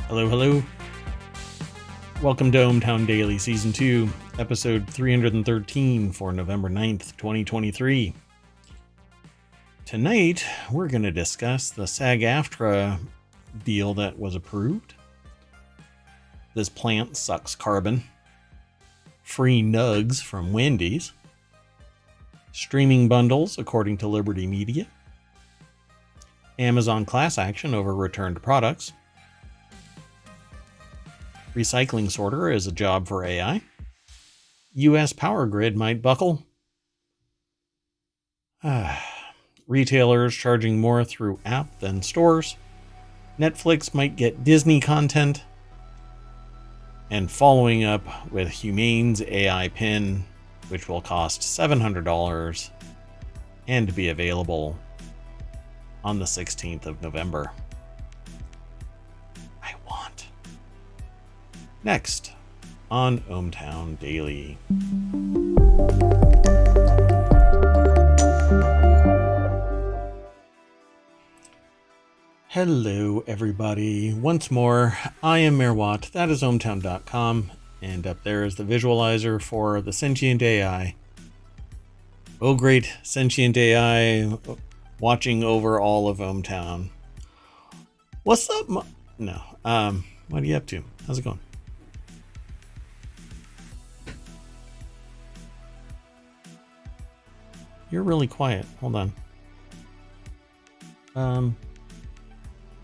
Hello, hello. Welcome to ohmTown Daily Season 2, Episode 313 for November 9th, 2023. Tonight, we're going to discuss the SAG-AFTRA deal that was approved. This plant sucks carbon. Free Nuggs from Wendy's. Streaming bundles, according to Liberty Media. Amazon class action over returned products. Recycling sorter is a job for AI. U.S. power grid might buckle. Retailers charging more through app than stores. Netflix might get Disney content. And following up with Humane's AI pin, which will cost $700 and be available on the 16th of November. Next on ohmTown Daily. Hello, everybody. Once more, I am Mayor Watt. That is ohmTown.com. And up there is the visualizer for the sentient AI. Oh, great sentient AI watching over all of ohmTown. What's up? No. What are you up to? How's it going? You're really quiet. Hold on.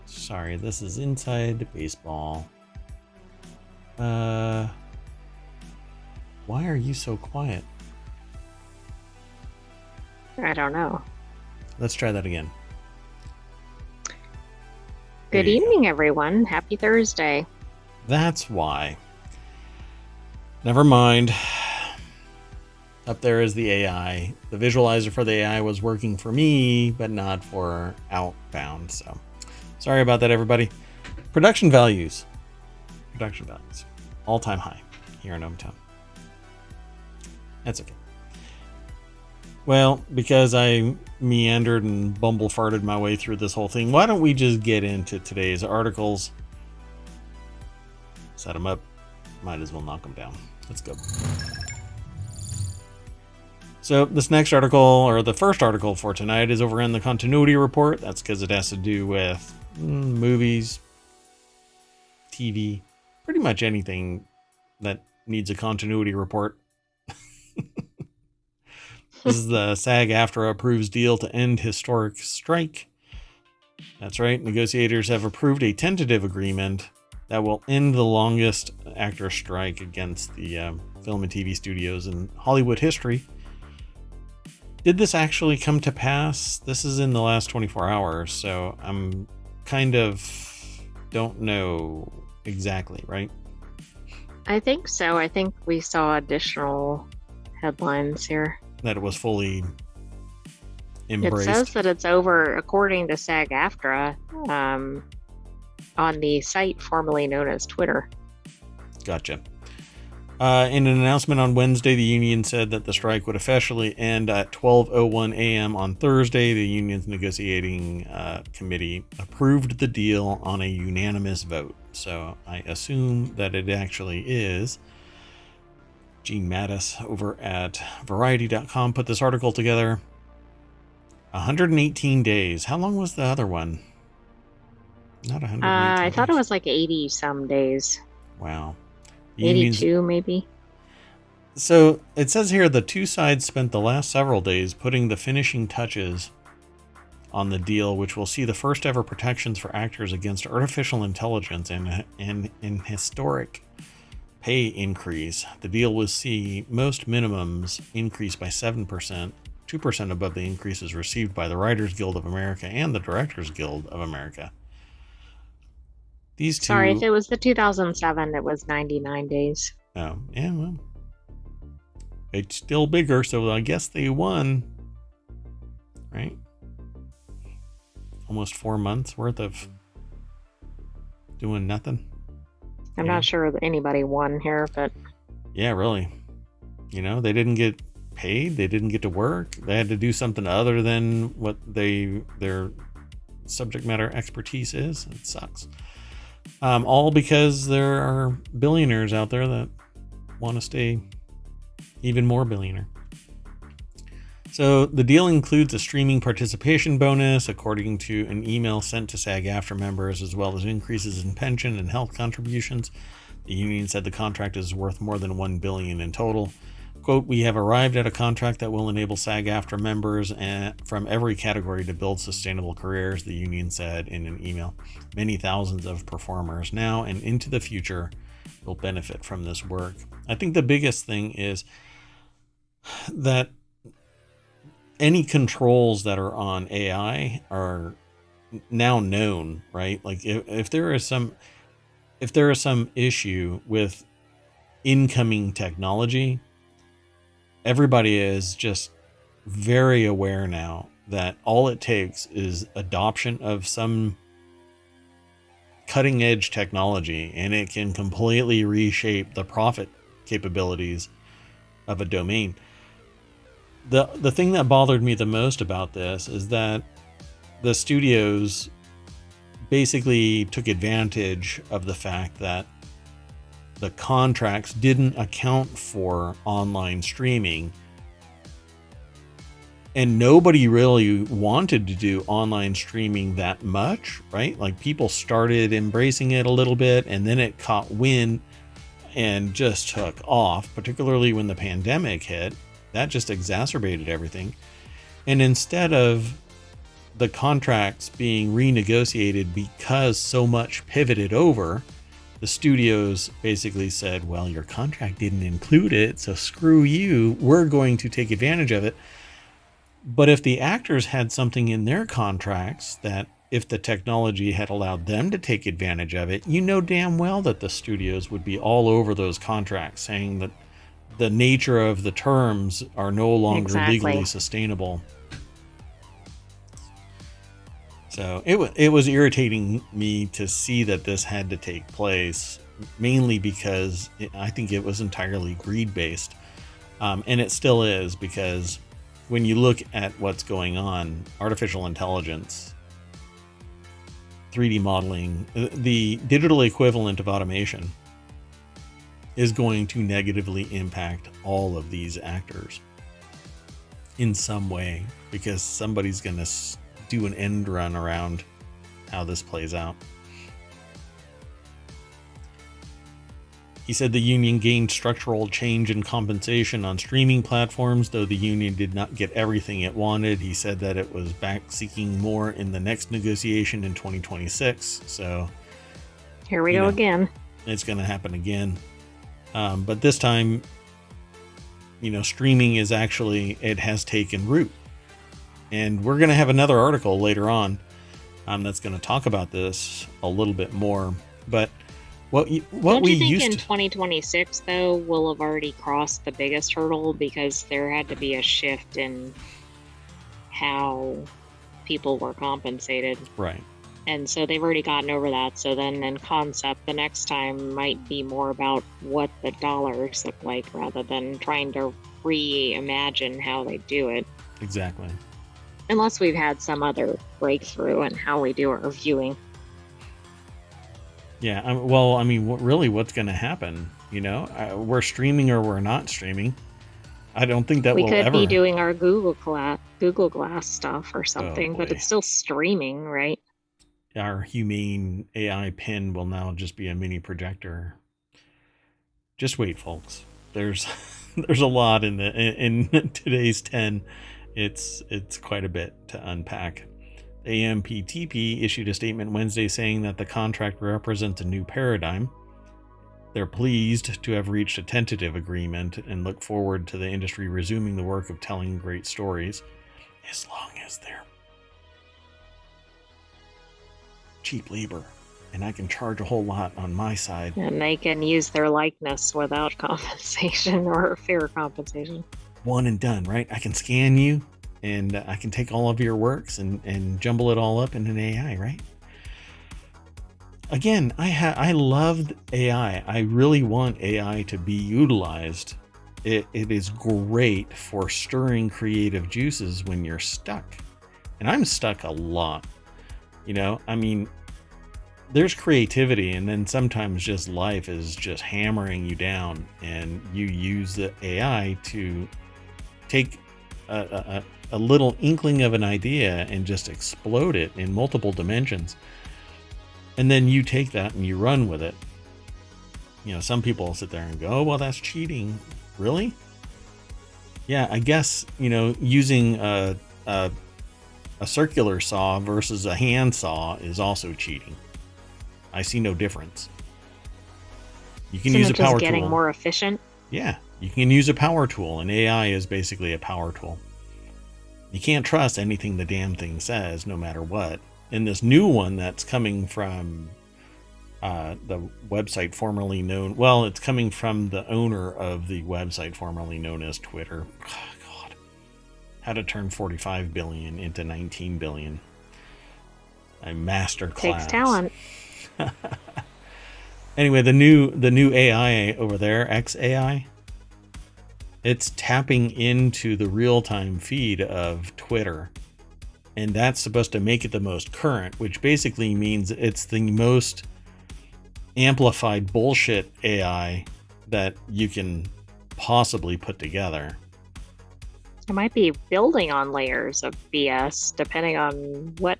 Sorry, this is inside baseball. Why are you so quiet? I don't know. Let's try that again. Good evening, everyone. Happy Thursday. That's why. Never mind. Up there is the AI. The visualizer for the AI was working for me, but not for Outbound. So sorry about that, everybody. Production values. All-time high here in ohmTown. That's okay. Well, because I meandered and bumble-farted my way through this whole thing, why don't we just get into today's articles? Set them up. Might as well knock them down. Let's go. So this next article, or the first article for tonight, is over in the continuity report. That's because it has to do with movies, TV, pretty much anything that needs a continuity report. This is the SAG-AFTRA approves deal to end historic strike. That's right. Negotiators have approved a tentative agreement that will end the longest actor strike against the film and TV studios in Hollywood history. Did this actually come to pass? This is in the last 24 hours, so I'm kind of don't know exactly, right? I think so. I think we saw additional headlines here. That it was fully embraced. It says that it's over, according to SAG-AFTRA, on the site formerly known as Twitter. Gotcha. In an announcement on Wednesday, the union said that the strike would officially end at 12:01 a.m. on Thursday. The union's negotiating committee approved the deal on a unanimous vote. So I assume that it actually is. Gene Mattis over at Variety.com put this article together. 118 days. How long was the other one? Not 118 I thought it was like 80 some days. Wow. 82 maybe. So it says here the two sides spent the last several days putting the finishing touches on the deal, which will see the first ever protections for actors against artificial intelligence and an historic pay increase. The deal will see most minimums increase by 7%, 2% above the increases received by the Writers Guild of America and the Directors Guild of America. These two... Sorry, if it was the 2007, it was 99 days. Oh, yeah, well. It's still bigger, so I guess they won. Right? Almost 4 months worth of doing nothing. I'm not sure that anybody won here, but... Yeah, really. You know, they didn't get paid. They didn't get to work. They had to do something other than what their subject matter expertise is. It sucks. All because there are billionaires out there that want to stay even more billionaire. So the deal includes a streaming participation bonus, according to an email sent to SAG-AFTRA members, as well as increases in pension and health contributions. The union said the contract is worth more than $1 billion in total. Quote, "We have arrived at a contract that will enable SAG-AFTRA members from every category to build sustainable careers," the union said in an email. "Many thousands of performers now and into the future will benefit from this work." I think the biggest thing is that any controls that are on AI are now known, right? Like if there is some issue with incoming technology, everybody is just very aware now that all it takes is adoption of some cutting edge technology and it can completely reshape the profit capabilities of a domain. The thing that bothered me the most about this is that the studios basically took advantage of the fact that the contracts didn't account for online streaming, and nobody really wanted to do online streaming that much, right? Like people started embracing it a little bit and then it caught wind and just took off, particularly when the pandemic hit. That just exacerbated everything. And instead of the contracts being renegotiated because so much pivoted over, the studios basically said, well, your contract didn't include it, so screw you, we're going to take advantage of it. But if the actors had something in their contracts that if the technology had allowed them to take advantage of it, you know damn well that the studios would be all over those contracts saying that the nature of the terms are no longer legally sustainable. So it was irritating me to see that this had to take place, mainly because I think it was entirely greed based. And it still is, because when you look at what's going on, artificial intelligence, 3D modeling, the digital equivalent of automation is going to negatively impact all of these actors in some way, because somebody's going to do an end run around how this plays out. He said the union gained structural change in compensation on streaming platforms, though the union did not get everything it wanted. He said that it was back seeking more in the next negotiation in 2026. So here we go again. It's going to happen again. But this time, streaming is actually, it has taken root. And we're going to have another article later on that's going to talk about this a little bit more. But what we used in 2026, though, we'll have already crossed the biggest hurdle, because there had to be a shift in how people were compensated. Right. And so they've already gotten over that. So then in concept, the next time might be more about what the dollars look like rather than trying to reimagine how they do it. Exactly. Unless we've had some other breakthrough in how we do our viewing. Yeah. Well, I mean, what's going to happen? We're streaming or we're not streaming. I don't think that we could be doing our Google Glass stuff or something, but it's still streaming, right? Our Humane AI pin will now just be a mini projector. Just wait, folks. There's a lot in today's 10. It's quite a bit to unpack. AMPTP issued a statement Wednesday saying that the contract represents a new paradigm. They're pleased to have reached a tentative agreement and look forward to the industry resuming the work of telling great stories, as long as they're cheap labor and I can charge a whole lot on my side. And they can use their likeness without compensation or fair compensation. One and done, right? I can scan you and I can take all of your works and jumble it all up in an AI, right? Again, I loved AI. I really want AI to be utilized. It is great for stirring creative juices when you're stuck. And I'm stuck a lot. I mean, there's creativity, and then sometimes just life is just hammering you down, and you use the AI to take a little inkling of an idea and just explode it in multiple dimensions. And then you take that and you run with it. You know, some people will sit there and go, oh, well, that's cheating. Really? Yeah, I guess, you know, using a circular saw versus a hand saw is also cheating. I see no difference. You can use a power tool. Just getting more efficient? Yeah, you can use a power tool, and AI is basically a power tool. You can't trust anything the damn thing says, no matter what. And this new one that's coming from the website formerly known, well, it's coming from the owner of the website formerly known as Twitter. God, how to turn 45 billion into 19 billion. A master class. Takes talent. Anyway, the new AI over there, XAI, it's tapping into the real-time feed of Twitter. And that's supposed to make it the most current, which basically means it's the most amplified bullshit AI that you can possibly put together. It might be building on layers of BS, depending on what.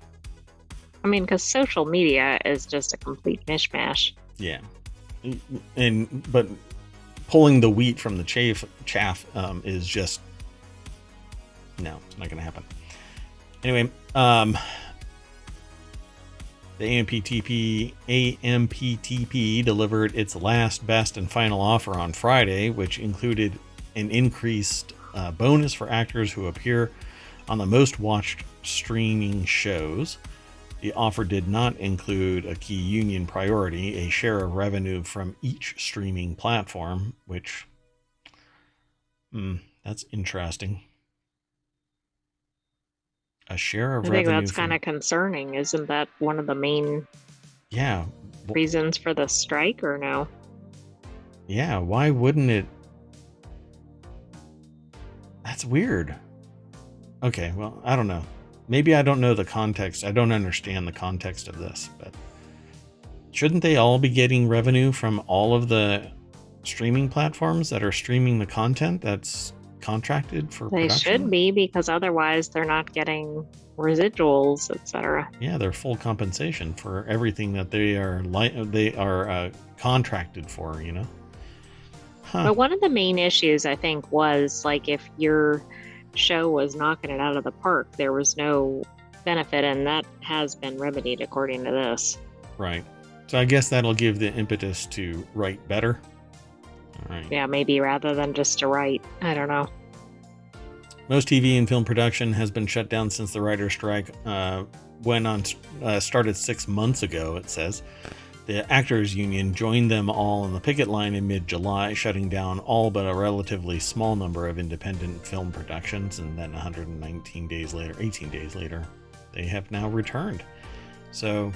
I mean, because social media is just a complete mishmash. Yeah. But pulling the wheat from the chaff is just, no, it's not going to happen. Anyway, the AMPTP delivered its last, best, and final offer on Friday, which included an increased bonus for actors who appear on the most watched streaming shows. The offer did not include a key union priority, a share of revenue from each streaming platform, which, that's interesting. A share of revenue. I think that's kind of concerning. Isn't that one of the main reasons for the strike, or no? Yeah, why wouldn't it? That's weird. Okay, well, I don't know. Maybe I don't know the context. I don't understand the context of this, but shouldn't they all be getting revenue from all of the streaming platforms that are streaming the content that's contracted for production? They should be, because otherwise they're not getting residuals, etc. Yeah, they're full compensation for everything that they are contracted for, you know? Huh. But one of the main issues, I think, was like if your show was knocking it out of the park, there was no benefit, and that has been remedied according to this. Right. So I guess that'll give the impetus to write better. All right. Yeah, maybe rather than just to write. I don't know. Most TV and film production has been shut down since the writer's strike started 6 months ago, it says. The Actors Union joined them all on the picket line in mid-July, shutting down all but a relatively small number of independent film productions, and then 18 days later, they have now returned. So,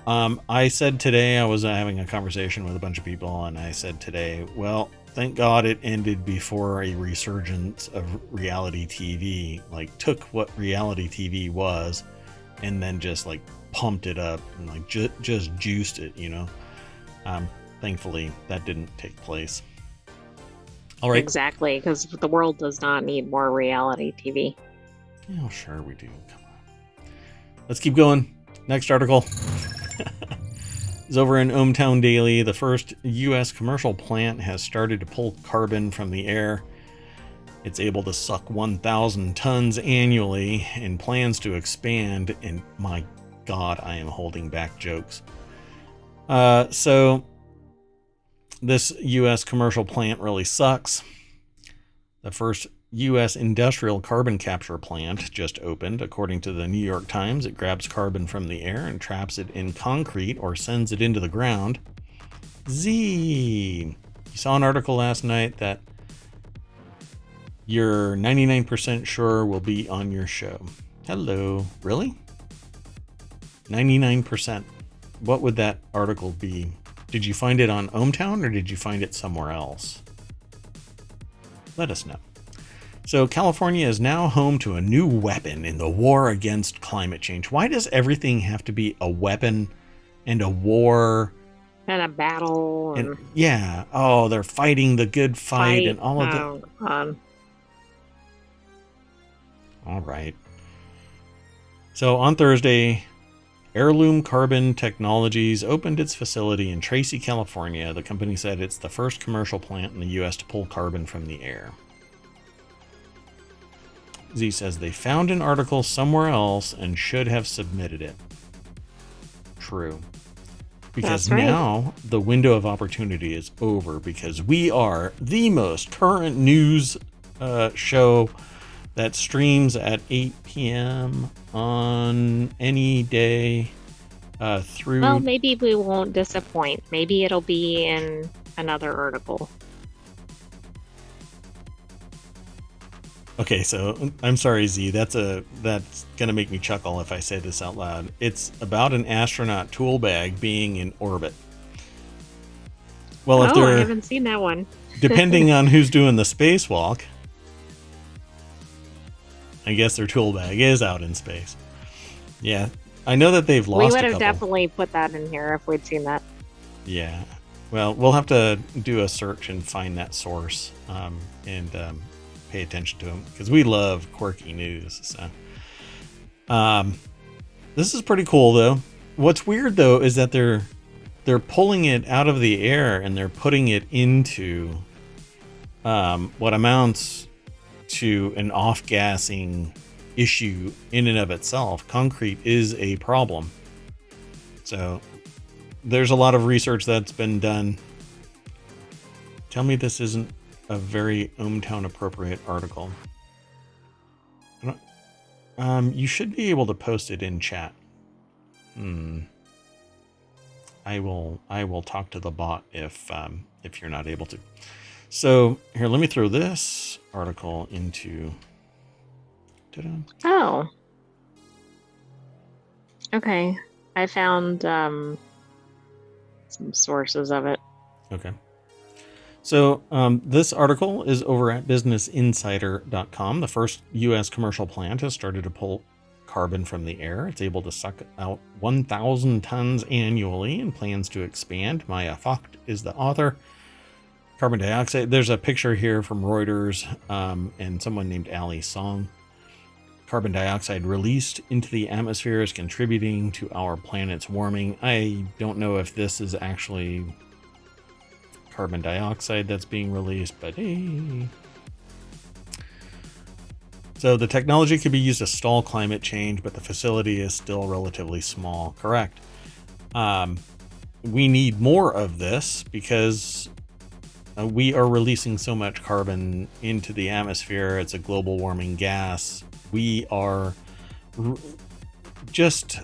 I said today, I was having a conversation with a bunch of people, and I said today, well, thank God it ended before a resurgence of reality TV, like took what reality TV was, and then just like pumped it up and like just juiced it, you know. Thankfully that didn't take place. All right, exactly, because the world does not need more reality TV. Oh, sure we do. Come on, let's keep going. Next article is over in ohmTown Daily. The first U.S. commercial plant has started to pull carbon from the air. It's able to suck 1,000 tons annually and plans to expand. And my God, I am holding back jokes. So this U.S. commercial plant really sucks. The first U.S. industrial carbon capture plant just opened. According to the New York Times, it grabs carbon from the air and traps it in concrete or sends it into the ground. You saw an article last night that you're 99% sure will be on your show. Hello. Really? 99%. What would that article be? Did you find it on ohmTown or did you find it somewhere else? Let us know. So California is now home to a new weapon in the war against climate change. Why does everything have to be a weapon and a war. And a battle And and yeah, oh, they're fighting the good fight and all of that. Oh, God. All right. So on Thursday, Heirloom Carbon Technologies opened its facility in Tracy, California. The company said it's the first commercial plant in the U.S. to pull carbon from the air. Z says they found an article somewhere else and should have submitted it. True. Because That's right. now the window of opportunity is over, because we are the most current news show that streams at 8 p.m. on any day through... Well, maybe we won't disappoint. Maybe it'll be in another article. Okay, so I'm sorry, Z. That's gonna make me chuckle if I say this out loud. It's about an astronaut tool bag being in orbit. Well, if I haven't seen that one. Depending on who's doing the spacewalk, I guess their tool bag is out in space. Yeah, I know that they've lost. We would have definitely put that in here if we'd seen that. Yeah, well, we'll have to do a search and find that source and pay attention to them, because we love quirky news. So this is pretty cool, though. What's weird, though, is that they're pulling it out of the air and they're putting it into what amounts to an off-gassing issue in and of itself. Concrete is a problem. So there's a lot of research that's been done. Tell me this isn't a very ohmTown appropriate article. You should be able to post it in chat. I will talk to the bot if you're not able to. So here, let me throw this article into. Ta-da. Oh. Okay. I found some sources of it. Okay. So this article is over at businessinsider.com. The first U.S. commercial plant has started to pull carbon from the air. It's able to suck out 1,000 tons annually and plans to expand. Maya Focht is the author. Carbon dioxide. There's a picture here from Reuters and someone named Ali Song. Carbon dioxide released into the atmosphere is contributing to our planet's warming. I don't know if this is actually carbon dioxide that's being released, but hey. So the technology could be used to stall climate change, but the facility is still relatively small. Correct. We need more of this because we are releasing so much carbon into the atmosphere. It's a global warming gas. We are just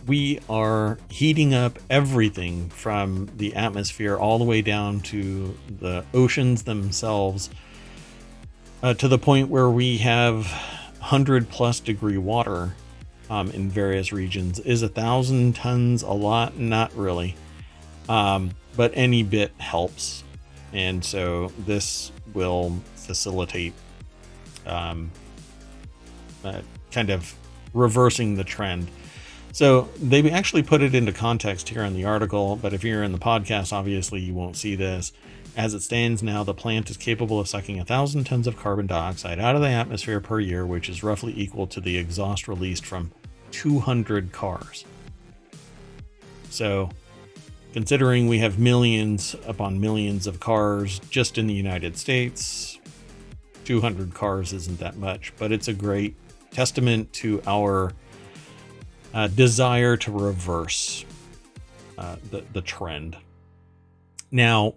we are heating up everything from the atmosphere all the way down to the oceans themselves, to the point where we have 100+ degree water in various regions. Is 1,000 tons a lot? Not really, but any bit helps, and so this will facilitate kind of reversing the trend. So they actually put it into context here in the article, but if you're in the podcast, obviously you won't see this. As it stands now, the plant is capable of sucking 1,000 tons of carbon dioxide out of the atmosphere per year, which is roughly equal to the exhaust released from 200 cars. So considering we have millions upon millions of cars just in the United States, 200 cars isn't that much, but it's a great testament to our desire to reverse the trend. Now,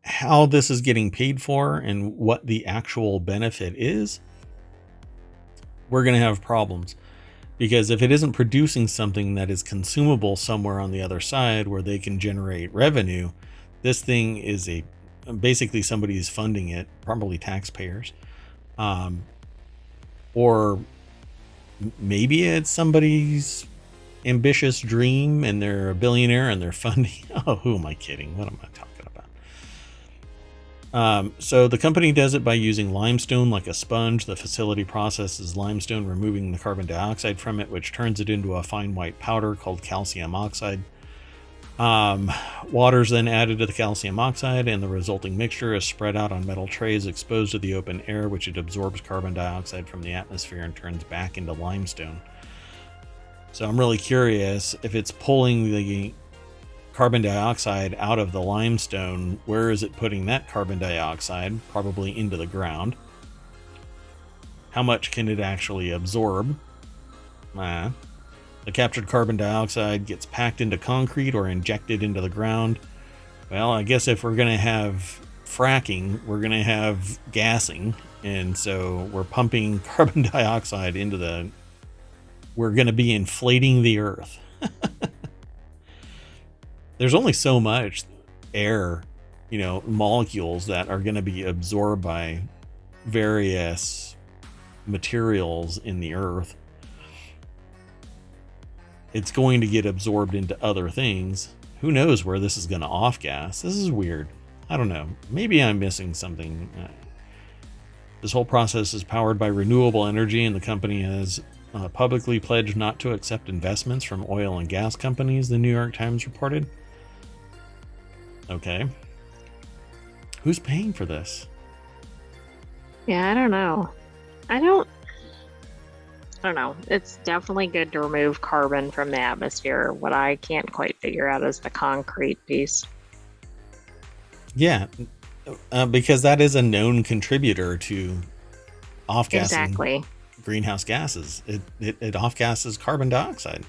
how this is getting paid for and what the actual benefit is, we're going to have problems. Because if it isn't producing something that is consumable somewhere on the other side where they can generate revenue, this thing is basically somebody's funding it, probably taxpayers, or maybe it's somebody's ambitious dream and they're a billionaire and they're funding. Oh, who am I kidding? What am I talking So the company does it by using limestone like a sponge. The facility processes limestone, removing the carbon dioxide from it, which turns it into a fine white powder called calcium oxide. Water is then added to the calcium oxide, and the resulting mixture is spread out on metal trays exposed to the open air, which it absorbs carbon dioxide from the atmosphere and turns back into limestone. So I'm really curious if it's pulling the carbon dioxide out of the limestone, where is it putting that carbon dioxide? Probably into the ground. How much can it actually absorb? The captured carbon dioxide gets packed into concrete or injected into the ground. Well, I guess if we're going to have fracking, we're going to have gassing. And so we're pumping carbon dioxide into the... We're going to be inflating the earth. There's only so much air, molecules that are going to be absorbed by various materials in the earth. It's going to get absorbed into other things. Who knows where this is going to off gas? This is weird. I don't know. Maybe I'm missing something. This whole process is powered by renewable energy, and the company has publicly pledged not to accept investments from oil and gas companies, the New York Times reported. Okay. Who's paying for this? Yeah, I don't know. I don't know. It's definitely good to remove carbon from the atmosphere. What I can't quite figure out is the concrete piece. Yeah, because that is a known contributor to off-gassing Exactly. greenhouse gases. It off-gasses carbon dioxide.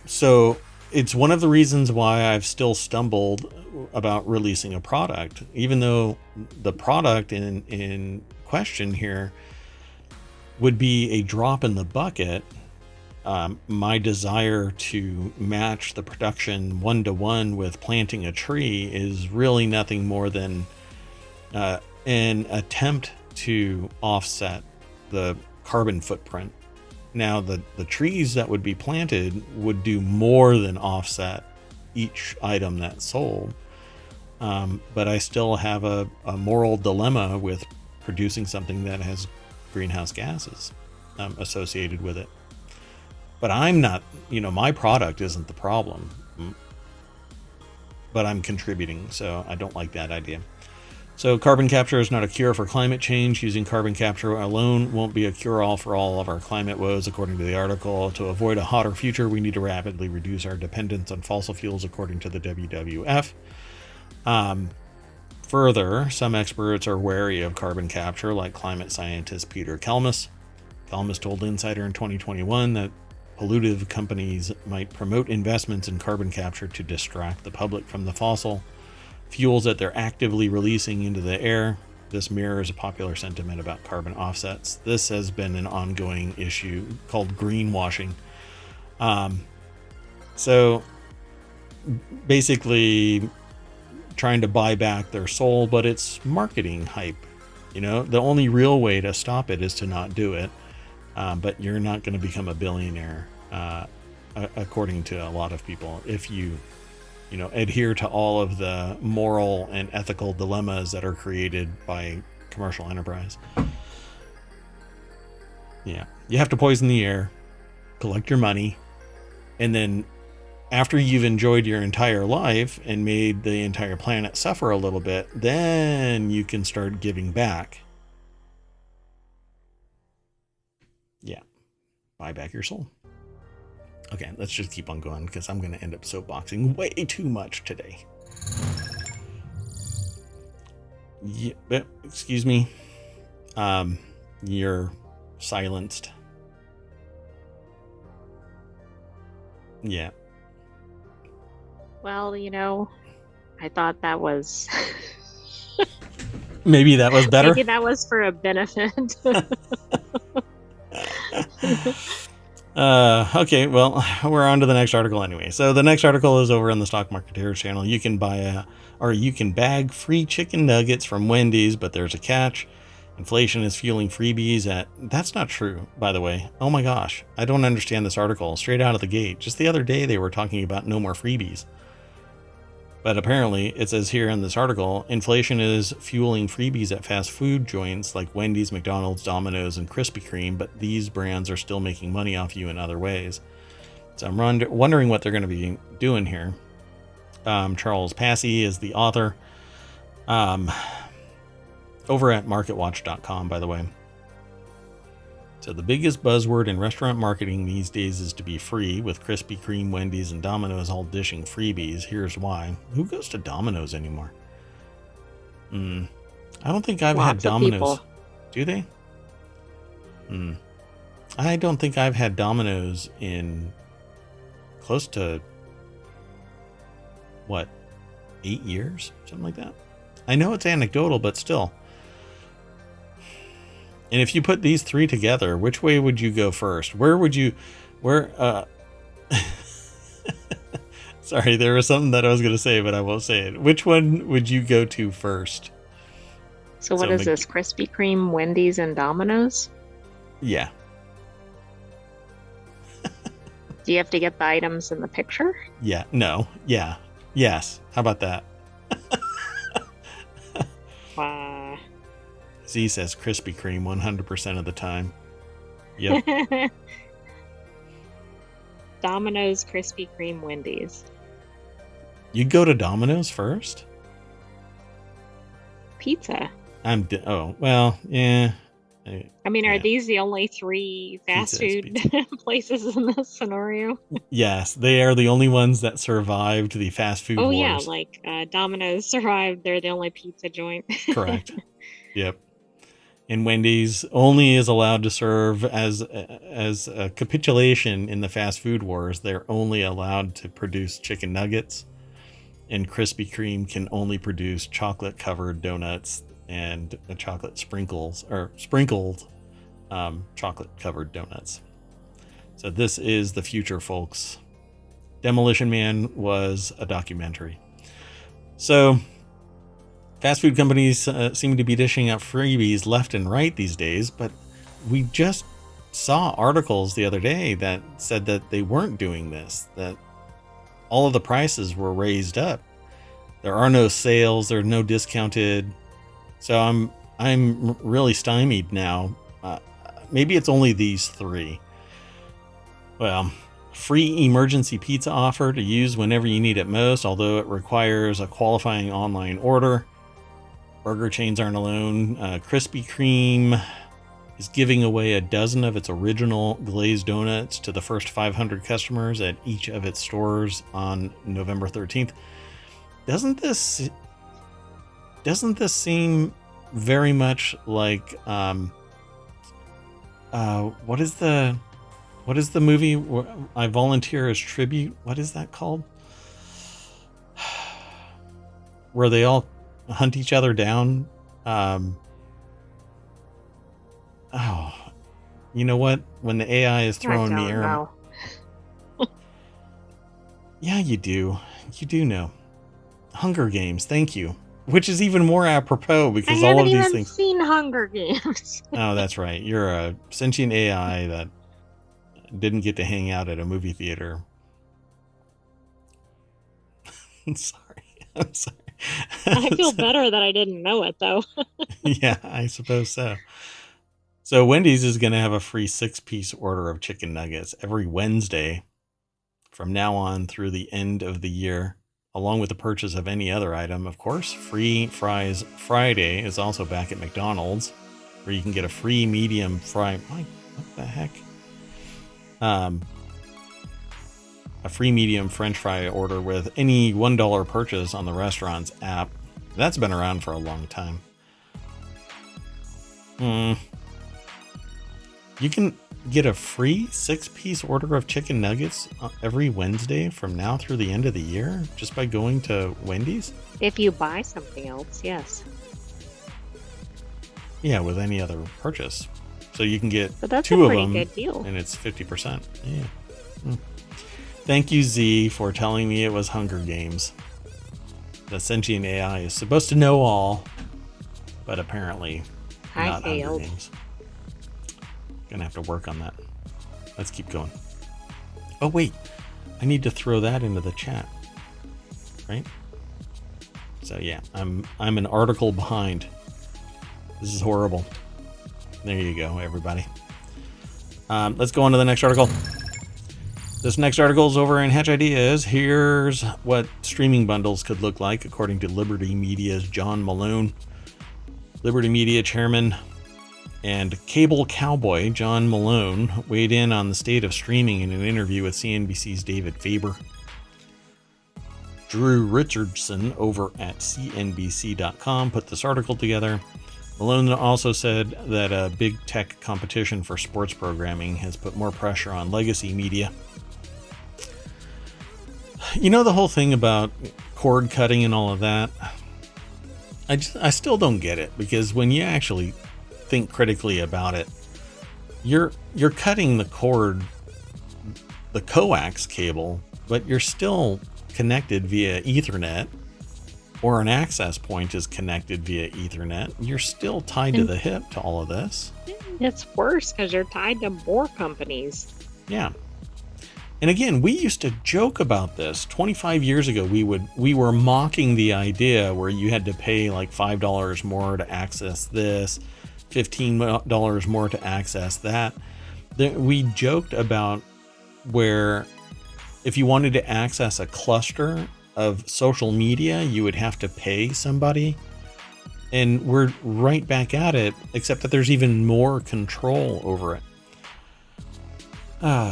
So it's one of the reasons why I've still stumbled about releasing a product, even though the product in question here would be a drop in the bucket. My desire to match the production 1-to-1 with planting a tree is really nothing more than an attempt to offset the carbon footprint. Now, the trees that would be planted would do more than offset each item that's sold. But I still have a moral dilemma with producing something that has greenhouse gases associated with it. But I'm not, my product isn't the problem. But I'm contributing, so I don't like that idea. So carbon capture is not a cure for climate change. Using carbon capture alone won't be a cure-all for all of our climate woes, according to the article. To avoid a hotter future, we need to rapidly reduce our dependence on fossil fuels, according to the WWF. Further, some experts are wary of carbon capture, like climate scientist Peter Kalmus. Kalmus told Insider in 2021 that pollutive companies might promote investments in carbon capture to distract the public from the fossil fuels that they're actively releasing into the air. This mirrors a popular sentiment about carbon offsets. This has been an ongoing issue called greenwashing. So basically trying to buy back their soul, but it's marketing hype. The only real way to stop it is to not do it. But you're not going to become a billionaire, according to a lot of people, if you adhere to all of the moral and ethical dilemmas that are created by commercial enterprise. Yeah. You have to poison the air, collect your money, and then after you've enjoyed your entire life and made the entire planet suffer a little bit, then you can start giving back. Yeah. Buy back your soul. Okay, let's just keep on going because I'm going to end up soapboxing way too much today. Yeah, excuse me. You're silenced. Yeah. Well, I thought that was... Maybe that was better? Maybe that was for a benefit. Okay, well, we're on to the next article anyway. So the next article is over on the Stock Marketeers channel. You can you can bag free chicken nuggets from Wendy's, but there's a catch. Inflation is fueling freebies that's not true, by the way. Oh my gosh, I don't understand this article straight out of the gate. Just the other day they were talking about no more freebies. But apparently, it says here in this article, inflation is fueling freebies at fast food joints like Wendy's, McDonald's, Domino's, and Krispy Kreme, but these brands are still making money off you in other ways. So I'm wondering what they're going to be doing here. Charles Passy is the author. Over at marketwatch.com, by the way. So the biggest buzzword in restaurant marketing these days is to be free, with Krispy Kreme, Wendy's, and Domino's all dishing freebies. Here's why. Who goes to Domino's anymore? I don't think I've had Domino's. Do they? I don't think I've had Domino's in close to, 8 years? Something like that. I know it's anecdotal, but still. And if you put these three together, which way would you go first? Sorry, there was something that I was going to say, but I won't say it. Which one would you go to first? So what is this? Krispy Kreme, Wendy's, and Domino's? Yeah. Do you have to get the items in the picture? Yeah. No. Yeah. Yes. How about that? Z says Krispy Kreme 100% of the time. Yep. Domino's, Krispy Kreme, Wendy's. You'd go to Domino's first? Pizza. Oh, well, yeah. I mean, are these the only 3 fast food places in this scenario? Yes, they are the only ones that survived the fast food wars. Yeah, like Domino's survived. They're the only pizza joint. Correct. Yep. And Wendy's only is allowed to serve as a capitulation in the fast food wars. They're only allowed to produce chicken nuggets, and Krispy Kreme can only produce chocolate covered donuts and chocolate sprinkled chocolate covered donuts. So this is the future, folks. Demolition Man was a documentary. So fast food companies seem to be dishing out freebies left and right these days, but we just saw articles the other day that said that they weren't doing this, that all of the prices were raised up. There are no sales, there's no discounted. So I'm really stymied now. Maybe it's only these 3. Well, free emergency pizza offer to use whenever you need it most, although it requires a qualifying online order. Burger chains aren't alone. Krispy Kreme is giving away a dozen of its original glazed donuts to the first 500 customers at each of its stores on November 13th. Doesn't this seem very much like what is the movie where I Volunteer as Tribute? What is that called? Where they all hunt each other down. You know what? When the AI is throwing me air. Yeah, you do. You do know. Hunger Games. Thank you. Which is even more apropos because all of these things. I haven't even seen Hunger Games. Oh, that's right. You're a sentient AI that didn't get to hang out at a movie theater. I'm sorry. I feel better that I didn't know it, though. Yeah, I suppose so. So Wendy's is going to have a free 6-piece order of chicken nuggets every Wednesday from now on through the end of the year, along with the purchase of any other item. Of course, Free Fries Friday is also back at McDonald's, where you can get a free medium fry. What the heck? A free medium French fry order with any $1 purchase on the restaurant's app. That's been around for a long time. You can get a free 6-piece order of chicken nuggets every Wednesday from now through the end of the year just by going to Wendy's? If you buy something else, yes. Yeah, with any other purchase. So you can get but that's 2 a pretty of them, good deal. And it's 50%. Yeah. Thank you, Z, for telling me it was Hunger Games. The sentient AI is supposed to know all, but apparently not Hunger Games. Gonna have to work on that. Let's keep going. Oh, wait. I need to throw that into the chat. Right? So yeah, I'm an article behind. This is horrible. There you go, everybody. Let's go on to the next article. This next article is over in Hatch Ideas. Here's what streaming bundles could look like, according to Liberty Media's John Malone. Liberty Media chairman and cable cowboy John Malone weighed in on the state of streaming in an interview with CNBC's David Faber. Drew Richardson over at CNBC.com put this article together. Malone also said that a big tech competition for sports programming has put more pressure on legacy media. You know, the whole thing about cord cutting and all of that, I still don't get it, because when you actually think critically about it, you're cutting the cord, the coax cable, but you're still connected via Ethernet, or an access point is connected via Ethernet. You're still tied to the hip to all of this. It's worse because you're tied to more companies. Yeah. And again, we used to joke about this 25 years ago. We were mocking the idea where you had to pay like $5 more to access this, $15 more to access that. We joked about where if you wanted to access a cluster of social media, you would have to pay somebody. And we're right back at it, except that there's even more control over it.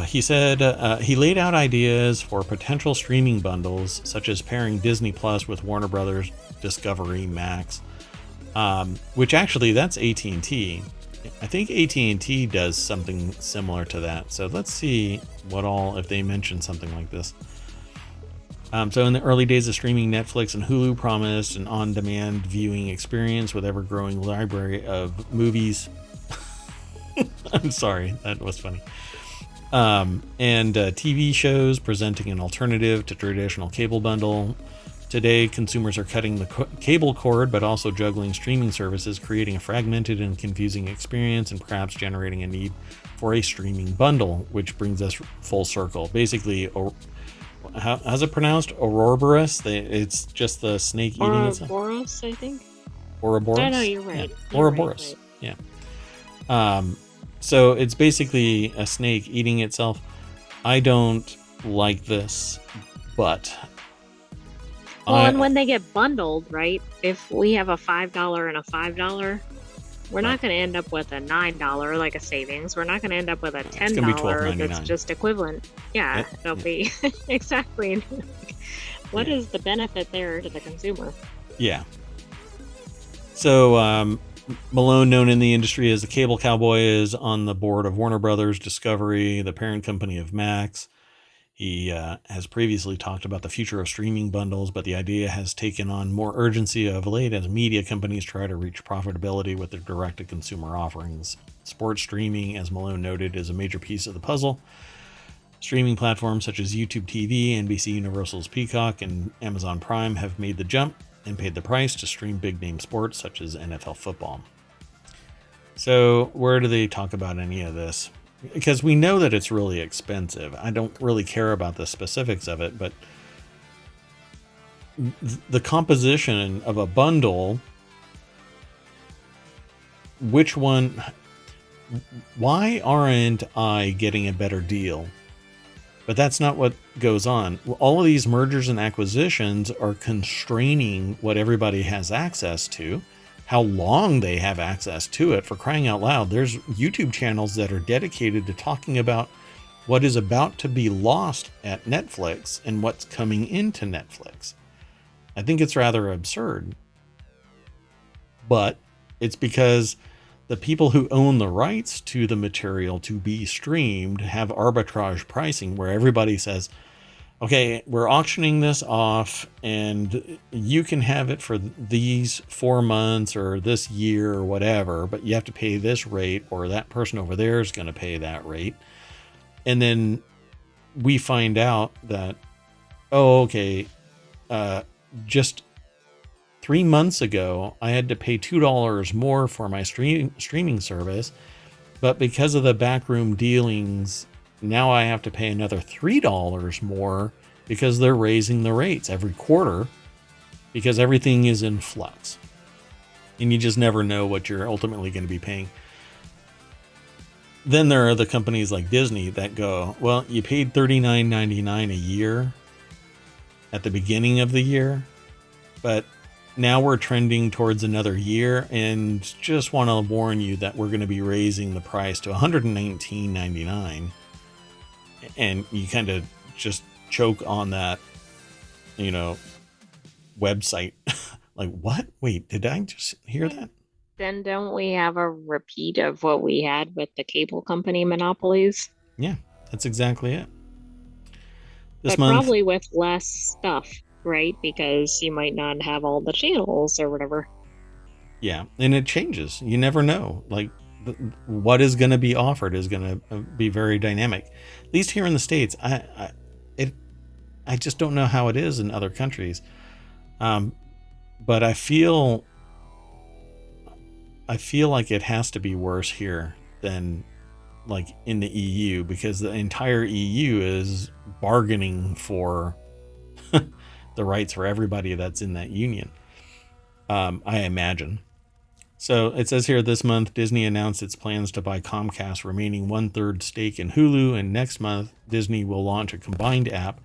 He said he laid out ideas for potential streaming bundles, such as pairing Disney Plus with Warner Brothers Discovery Max, which actually that's AT&T. I think AT&T does something similar to that. So let's see if they mention something like this. So in the early days of streaming, Netflix and Hulu promised an on-demand viewing experience with ever-growing library of movies. I'm sorry, that was funny. And TV shows presenting an alternative to traditional cable bundle. Today, consumers are cutting the cable cord, but also juggling streaming services, creating a fragmented and confusing experience, and perhaps generating a need for a streaming bundle, which brings us full circle. Basically, how's it pronounced? Ouroboros? It's just the snake eating itself? Ouroboros, I think. Ouroboros? No, you're right. Yeah. Ouroboros, right. Yeah. So it's basically a snake eating itself. I don't like this, but... and when they get bundled, right? If we have a $5 and a $5, we're not going to end up with a $9, like a savings. We're not going to end up with a $10 that's just equivalent. Yeah, it'll be... Exactly. What is the benefit there to the consumer? Yeah. So... Malone, known in the industry as the Cable Cowboy, is on the board of Warner Brothers Discovery, the parent company of Max. He has previously talked about the future of streaming bundles, but the idea has taken on more urgency of late as media companies try to reach profitability with their direct-to-consumer offerings. Sports streaming, as Malone noted, is a major piece of the puzzle. Streaming platforms such as YouTube TV, NBC Universal's Peacock, and Amazon Prime have made the jump and paid the price to stream big-name sports such as NFL football. So where do they talk about any of this? Because we know that it's really expensive. I don't really care about the specifics of it, but the composition of a bundle, why aren't I getting a better deal? But that's not what goes on. All of these mergers and acquisitions are constraining what everybody has access to, how long they have access to it. For crying out loud, there's YouTube channels that are dedicated to talking about what is about to be lost at Netflix and what's coming into Netflix. I think it's rather absurd. But it's because the people who own the rights to the material to be streamed have arbitrage pricing where everybody says, okay, we're auctioning this off and you can have it for these 4 months or this year or whatever, but you have to pay this rate, or that person over there is going to pay that rate. And then we find out that, just 3 months ago, I had to pay $2 more for my streaming service, but because of the backroom dealings, now I have to pay another $3 more because they're raising the rates every quarter. because everything is in flux. And you just never know what you're ultimately going to be paying. Then there are the companies like Disney that go, well, you paid $39.99 a year at the beginning of the year, but now we're trending towards another year, and just want to warn you that we're going to be raising the price to $119.99. And you kind of just choke on that, website. Like, what? Wait, did I just hear that? Then don't we have a repeat of what we had with the cable company monopolies? Yeah, that's exactly it. This But month, probably with less stuff, right? Because you might not have all the channels or whatever. yeah, and it changes. You never know. Like, what is going to be offered is going to be very dynamic. At least here in the States, I just don't know how it is in other countries. But I feel like it has to be worse here than like in the EU, because the entire EU is bargaining for the rights for everybody that's in that union. I imagine. So it says here, this month, Disney announced its plans to buy Comcast's remaining 1/3 stake in Hulu, and next month, Disney will launch a combined app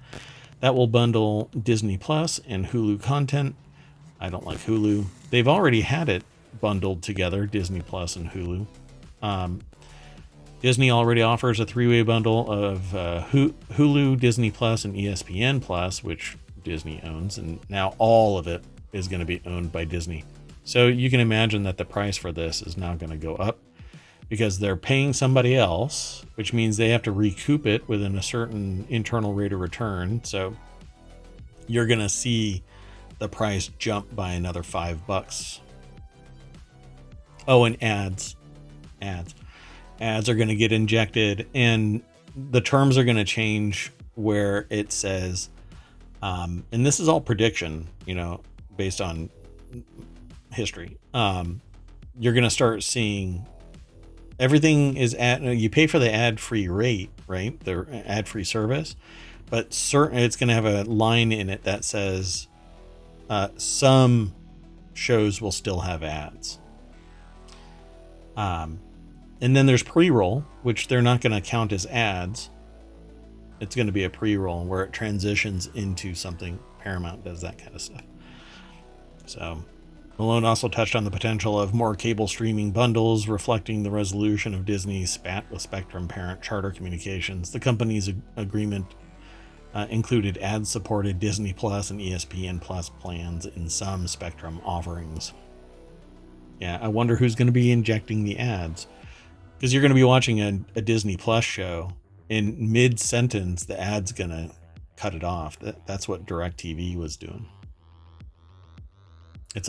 that will bundle Disney Plus and Hulu content. I don't like Hulu. They've already had it bundled together, Disney Plus and Hulu. Disney already offers a 3-way bundle of Hulu, Disney Plus, and ESPN Plus, which Disney owns, and now all of it is going to be owned by Disney. So you can imagine that the price for this is now going to go up because they're paying somebody else, which means they have to recoup it within a certain internal rate of return. So you're going to see the price jump by another $5. Oh, and ads are going to get injected, and the terms are going to change where it says, and this is all prediction, based on history. You're going to start seeing everything is you pay for the ad-free rate, right? The ad-free service, but it's going to have a line in it that says some shows will still have ads. And then there's pre-roll, which they're not going to count as ads. It's going to be a pre-roll where it transitions into something. Paramount does that kind of stuff. So Malone also touched on the potential of more cable streaming bundles, reflecting the resolution of Disney's spat with Spectrum parent Charter Communications. The company's agreement included ad-supported Disney Plus and ESPN Plus plans in some Spectrum offerings. Yeah, I wonder who's going to be injecting the ads. Because you're going to be watching a Disney Plus show, in mid-sentence, the ad's going to cut it off. That's what DirecTV was doing. It's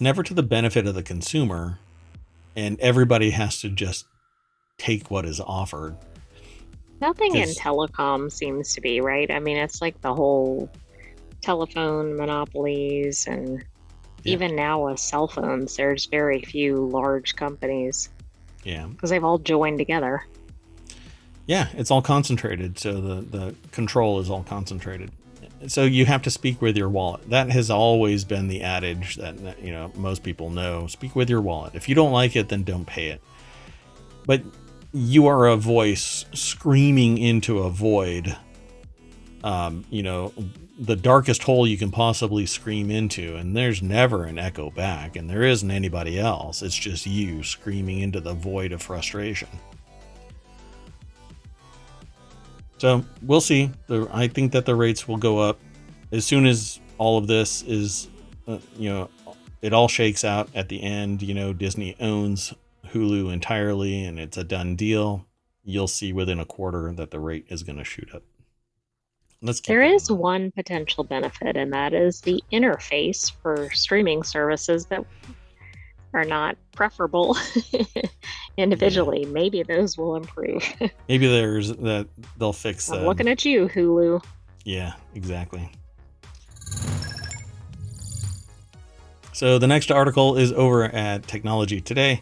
never to the benefit of the consumer, and everybody has to just take what is offered. Nothing in telecom seems to be, right? I mean, it's like the whole telephone monopolies, and even now with cell phones, there's very few large companies. Yeah. Because they've all joined together. Yeah, it's all concentrated. So the control is all concentrated. So you have to speak with your wallet. That has always been the adage that, most people know. Speak with your wallet. If you don't like it, then don't pay it. But you are a voice screaming into a void. The darkest hole you can possibly scream into, and there's never an echo back, and there isn't anybody else. It's just you screaming into the void of frustration. So we'll see. I think that the rates will go up as soon as all of this is, it all shakes out at the end. Disney owns Hulu entirely, and it's a done deal. You'll see within a quarter that the rate is going to shoot up. There is one potential benefit, and that is the interface for streaming services that are not preferable individually. Yeah. Maybe those will improve. Maybe they'll fix that. I'm looking at you, Hulu. Yeah, exactly. So the next article is over at Technology Today.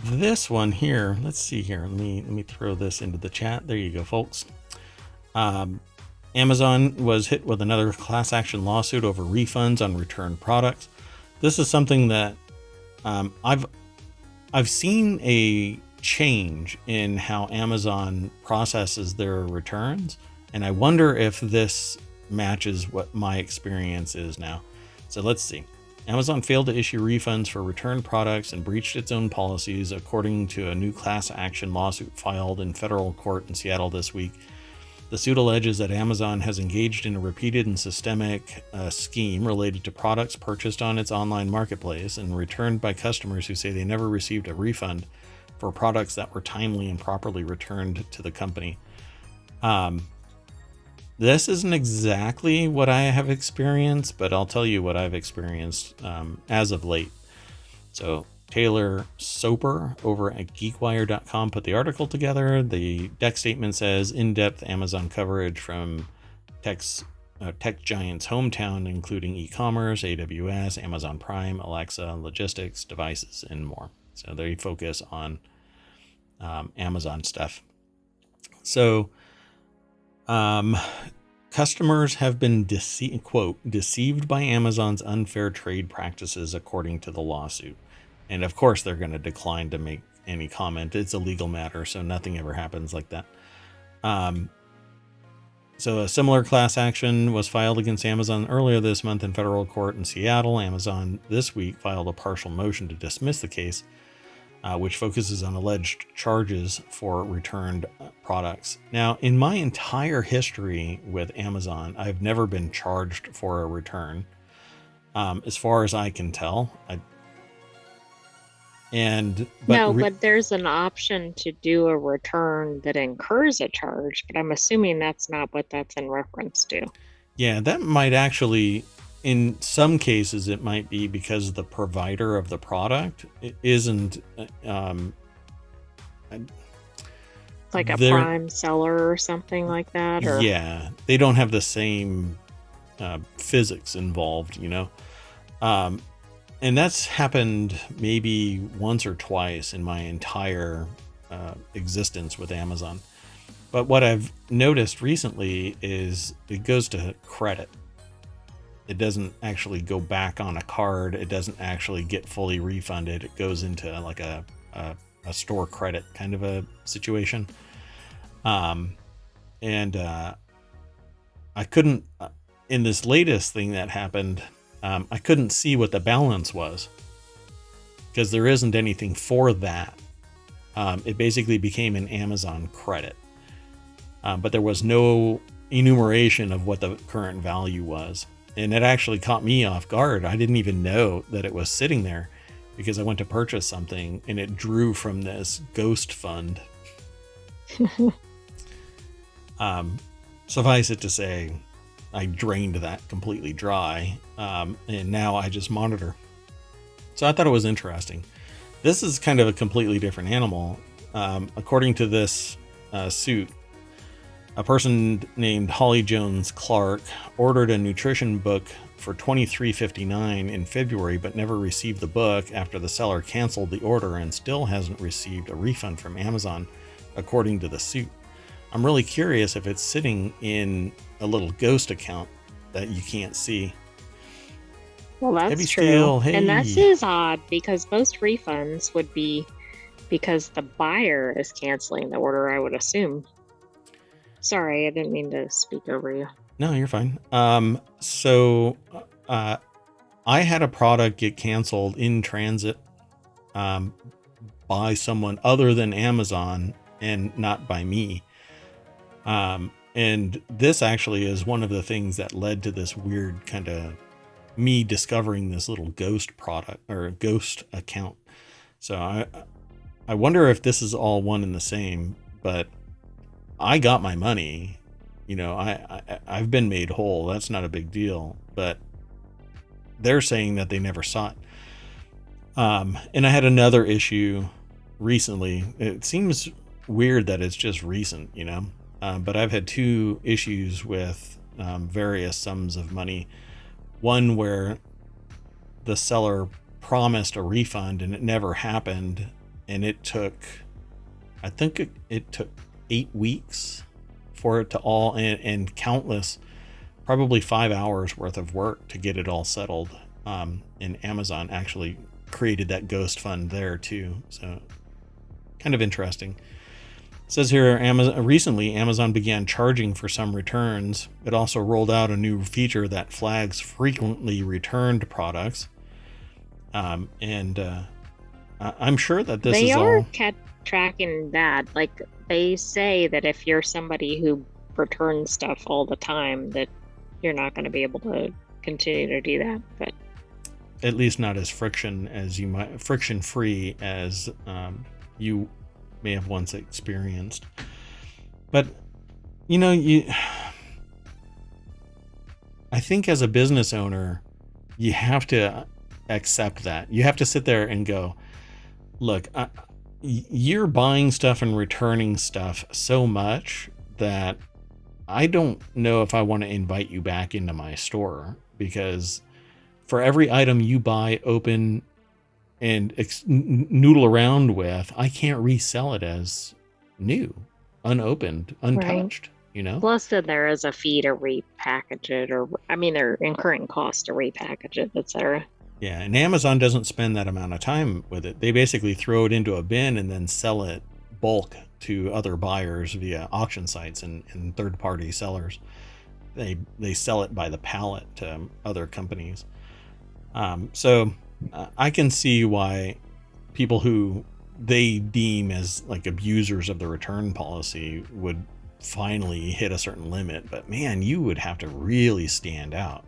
This one here, let's see here. Let me throw this into the chat. There you go, folks. Amazon was hit with another class action lawsuit over refunds on returned products. This is something that I've seen a change in how Amazon processes their returns, and I wonder if this matches what my experience is now. So let's see. Amazon failed to issue refunds for returned products and breached its own policies, according to a new class action lawsuit filed in federal court in Seattle this week. The suit alleges that Amazon has engaged in a repeated and systemic scheme related to products purchased on its online marketplace and returned by customers who say they never received a refund for products that were timely and properly returned to the company. This isn't exactly what I have experienced, but I'll tell you what I've experienced as of late. So Taylor Soper over at geekwire.com put the article together. The deck statement says in-depth Amazon coverage from tech giants HomeTown, including e-commerce, AWS, Amazon Prime, Alexa, logistics, devices, and more. So they focus on Amazon stuff. So customers have been deceived by Amazon's unfair trade practices, according to the lawsuit. And of course, they're going to decline to make any comment. It's a legal matter, so nothing ever happens like that. So a similar class action was filed against Amazon earlier this month in federal court in Seattle. Amazon this week filed a partial motion to dismiss the case, which focuses on alleged charges for returned products. Now, in my entire history with Amazon, I've never been charged for a return, as far as I can tell. But there's an option to do a return that incurs a charge, but I'm assuming that's not what that's in reference to. Yeah, that might actually, in some cases, it might be because the provider of the product isn't like a prime seller or something like that. Or yeah, they don't have the same physics involved, you know. And that's happened maybe once or twice in my entire existence with Amazon. But what I've noticed recently is it goes to credit. It doesn't actually go back on a card. It doesn't actually get fully refunded. It goes into like a store credit kind of a situation. I couldn't, in this latest thing that happened, I couldn't see what the balance was because there isn't anything for that. It basically became an Amazon credit, but there was no enumeration of what the current value was. And it actually caught me off guard. I didn't even know that it was sitting there because I went to purchase something and it drew from this ghost fund. Suffice it to say, I drained that completely dry, and now I just monitor. So I thought it was interesting. This is kind of a completely different animal. According to this suit, a person named Holly Jones Clark ordered a nutrition book for $23.59 in February, but never received the book after the seller canceled the order and still hasn't received a refund from Amazon, according to the suit. I'm really curious if it's sitting in a little ghost account that you can't see. Well, that's Heavy true. Steel, hey. And that is odd because most refunds would be because the buyer is canceling the order, I would assume. Sorry, I didn't mean to speak over you. No, you're fine. So I had a product get canceled in transit by someone other than Amazon and not by me. And this actually is one of the things that led to this weird kind of me discovering this little ghost product or ghost account. So I wonder if this is all one and the same, but I got my money, you know, I've been made whole. That's not a big deal, but they're saying that they never saw it. And I had another issue recently. It seems weird that it's just recent, you know, but I've had two issues with various sums of money. One where the seller promised a refund and it never happened. And it took, I think it took 8 weeks for it to all, and countless, probably 5 hours worth of work to get it all settled. And Amazon actually created that ghost fund there too. So kind of interesting. It says here, recently Amazon began charging for some returns. It also rolled out a new feature that flags frequently returned products. And I'm sure that this They is are all tracking that. Like they say that if you're somebody who returns stuff all the time, that you're not going to be able to continue to do that. But at least not as friction free as you may have once experienced. But I think as a business owner, you have to accept that. You have to sit there and go, look, you're buying stuff and returning stuff so much that I don't know if I want to invite you back into my store, because for every item you buy, open, and noodle around with, I can't resell it as new, unopened, untouched. Right. Plus, then there is a fee to repackage it, or they're incurring costs to repackage it, etc. Yeah, and Amazon doesn't spend that amount of time with it. They basically throw it into a bin and then sell it bulk to other buyers via auction sites and third-party sellers. They sell it by the pallet to other companies. So I can see why people who they deem as like abusers of the return policy would finally hit a certain limit. But man, you would have to really stand out.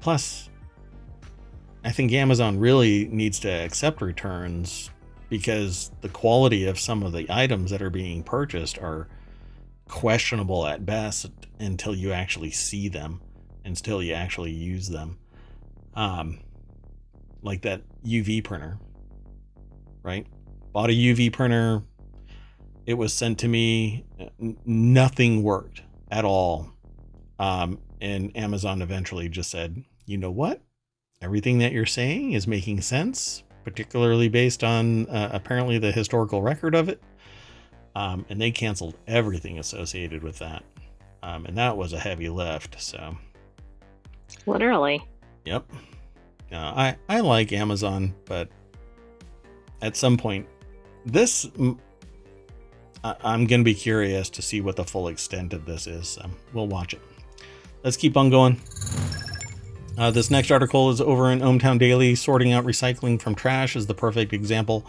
Plus, I think Amazon really needs to accept returns, because the quality of some of the items that are being purchased are questionable at best until you actually see them, until you actually use them. Like that UV printer, right? Bought a UV printer. It was sent to me. Nothing worked at all. And Amazon eventually just said, you know what? Everything that you're saying is making sense, particularly based on apparently the historical record of it. And they canceled everything associated with that. And that was a heavy lift. So literally. Yep. I like Amazon, but at some point, I'm going to be curious to see what the full extent of this is. So we'll watch it. Let's keep on going. This next article is over in ohmTown Daily. Sorting out recycling from trash is the perfect example